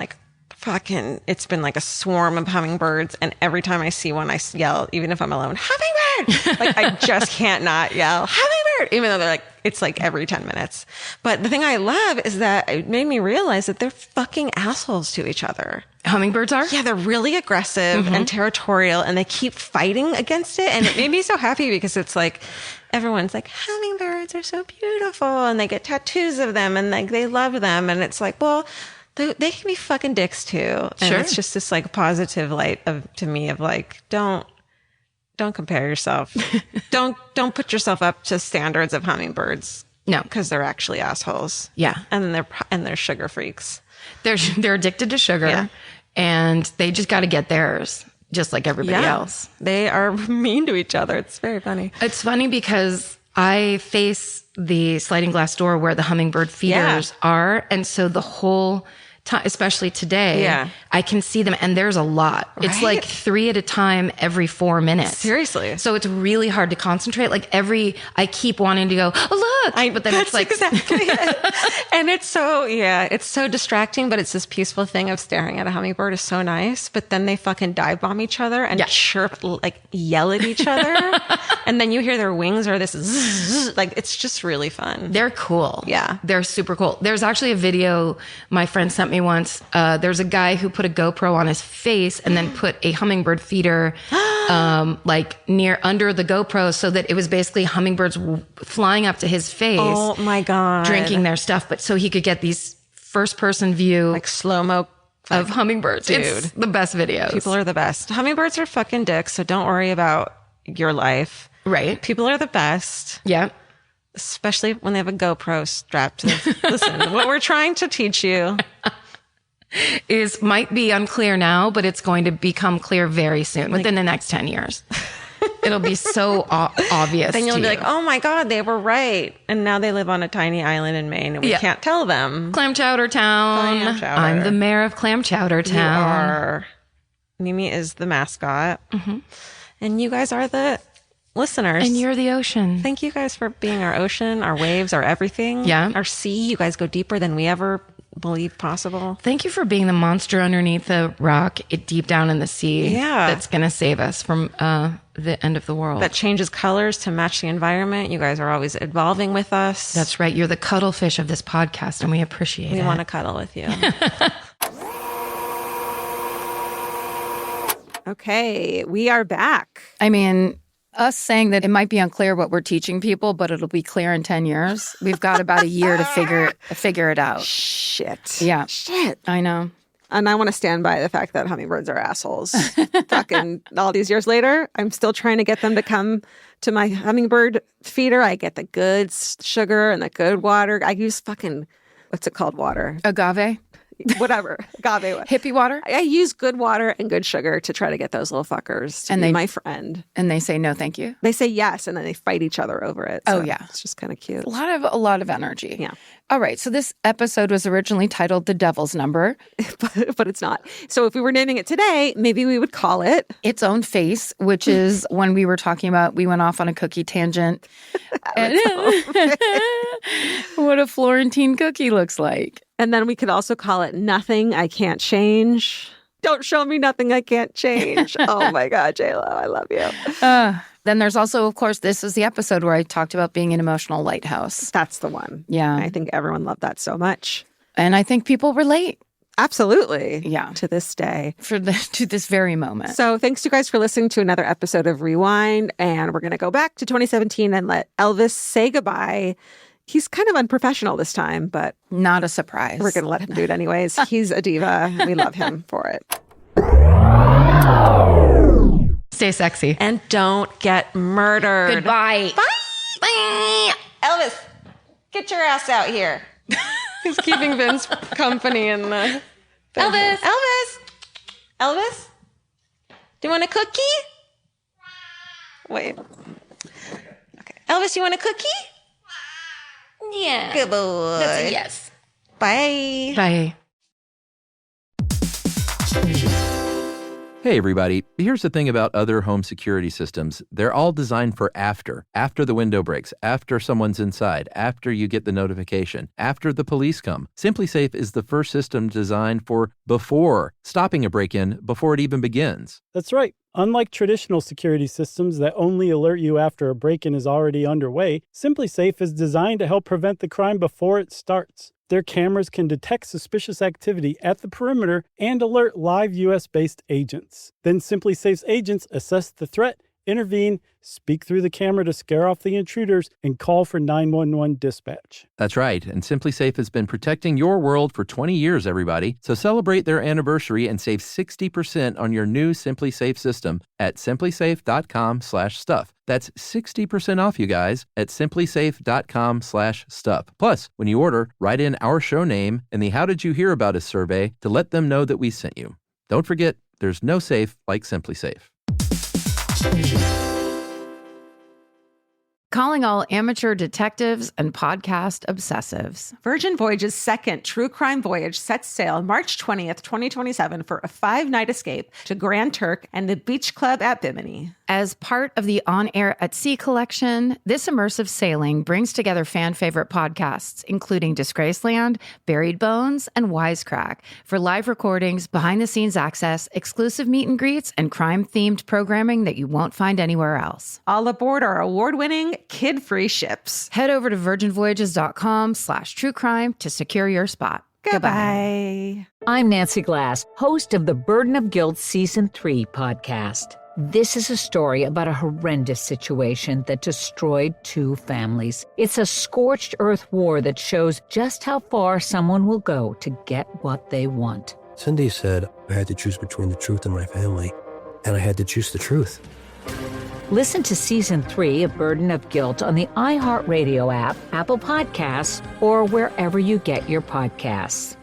it's been like a swarm of hummingbirds. And every time I see one, I yell, even if I'm alone, hummingbird! Like, I just can't not yell, hummingbird! Even though it's like every 10 minutes. But the thing I love is that it made me realize that they're fucking assholes to each other. Hummingbirds are? Yeah, they're really aggressive and territorial, and they keep fighting against it. And it made me so happy because it's like, everyone's like, hummingbirds are so beautiful, and they get tattoos of them, and like they love them. And it's like, well, they can be fucking dicks too. And it's just this like positive light to me of like, don't compare yourself. don't put yourself up to standards of hummingbirds. No, because they're actually assholes. Yeah, and they're sugar freaks. They're addicted to sugar, and they just got to get theirs, just like everybody else. They are mean to each other. It's very funny. It's funny because I face the sliding glass door where the hummingbird feeders are, and so the whole time, especially today, I can see them, and there's a lot. Right? It's like 3 at a time every 4 minutes. Seriously. So it's really hard to concentrate. Like I keep wanting to go, oh, look, but then it's like exactly it. And it's so distracting, but it's this peaceful thing of staring at a hummingbird is so nice. But then they fucking dive bomb each other and chirp, like yell at each other, and then you hear their wings or this zzz, like it's just really fun. They're cool. Yeah, they're super cool. There's actually a video my friend sent me once. There's a guy who put a GoPro on his face and then put a hummingbird feeder like under the GoPro, so that it was basically hummingbirds flying up to his face. Oh my God. Drinking their stuff, but so he could get these first person view, like slow-mo of hummingbirds. Dude. It's the best videos. People are the best. Hummingbirds are fucking dicks, so don't worry about your life. Right. People are the best. Yeah. Especially when they have a GoPro strapped to them. Listen, what we're trying to teach you might be unclear now, but it's going to become clear very soon, within the next 10 years. It'll be so obvious. Then you'll be like, oh my God, they were right. And now they live on a tiny island in Maine and we can't tell them. Clam Chowder Town. Clam Chowder. I'm the mayor of Clam Chowder Town. You are. Mimi is the mascot. And you guys are the listeners. And you're the ocean. Thank you guys for being our ocean, our waves, our everything. Yeah. Our sea. You guys go deeper than we ever believed possible. Thank you for being the monster underneath the rock, deep down in the sea. Yeah. That's going to save us from the end of the world. That changes colors to match the environment. You guys are always evolving with us. That's right. You're the cuddlefish of this podcast, and we appreciate it. We want to cuddle with you. Okay, we are back. I mean, us saying that it might be unclear what we're teaching people, but it'll be clear in 10 years. We've got about a year to figure it out. Shit. Yeah. Shit. I know. And I want to stand by the fact that hummingbirds are assholes. Fucking all these years later, I'm still trying to get them to come to my hummingbird feeder. I get the good sugar and the good water. I use fucking, what's it called, water? Agave? Whatever. Agave. Hippie water? I use good water and good sugar to try to get those little fuckers to be my friend. And they say no, thank you. They say yes, and then they fight each other over it. Oh, So yeah. It's just kind of cute. A lot of energy. Yeah. All right. So this episode was originally titled The Devil's Number. but it's not. So if we were naming it today, maybe we would call it Its Own Face, which is when we were talking about, we went off on a cookie tangent. And what a Florentine cookie looks like. And then we could also call it Nothing I Can't Change. Don't show me nothing I can't change. Oh my God, J-Lo, I love you. Then there's also, of course, this is the episode where I talked about being an emotional lighthouse. That's the one. Yeah. I think everyone loved that so much. And I think people relate. Absolutely. Yeah. To this day. To this very moment. So thanks you guys for listening to another episode of Rewind. And we're going to go back to 2017 and let Elvis say goodbye. He's kind of unprofessional this time, but not a surprise. We're going to let him do it anyways. He's a diva. We love him for it. Stay sexy. And don't get murdered. Goodbye. Bye. Bye. Elvis, get your ass out here. He's keeping Vince company in the... Elvis. Elvis. Elvis? Do you want a cookie? Wait. Okay. Elvis, you want a cookie? Yeah. Good boy. That's a yes. Bye. Bye. Hey, everybody. Here's the thing about other home security systems. They're all designed for after the window breaks, after someone's inside, after you get the notification, after the police come. SimpliSafe is the first system designed for before, stopping a break-in before it even begins. That's right. Unlike traditional security systems that only alert you after a break-in is already underway, SimpliSafe is designed to help prevent the crime before it starts. Their cameras can detect suspicious activity at the perimeter and alert live U.S.-based agents. Then SimpliSafe's agents assess the threat, intervene, speak through the camera to scare off the intruders, and call for 911 dispatch. That's right, and SimpliSafe has been protecting your world for 20 years, everybody. So celebrate their anniversary and save 60% on your new SimpliSafe system at simplisafe.com/stuff. That's 60% off, you guys, at simplisafe.com/stuff. Plus, when you order, write in our show name and the How Did You Hear About Us survey to let them know that we sent you. Don't forget, there's no safe like SimpliSafe. Calling all amateur detectives and podcast obsessives. Virgin Voyage's second true crime voyage sets sail March 20th, 2027 for a 5-night escape to Grand Turk and the Beach Club at Bimini. As part of the On Air at Sea collection, this immersive sailing brings together fan favorite podcasts, including Disgraceland, Buried Bones, and Wisecrack, for live recordings, behind-the-scenes access, exclusive meet and greets, and crime-themed programming that you won't find anywhere else. All aboard our award-winning, kid-free ships. Head over to virginvoyages.com/truecrime to secure your spot. Goodbye. I'm Nancy Glass, host of the Burden of Guilt Season 3 podcast. This is a story about a horrendous situation that destroyed 2 families. It's a scorched earth war that shows just how far someone will go to get what they want. Cindy said I had to choose between the truth and my family, and I had to choose the truth. Listen to Season 3 of Burden of Guilt on the iHeartRadio app, Apple Podcasts, or wherever you get your podcasts.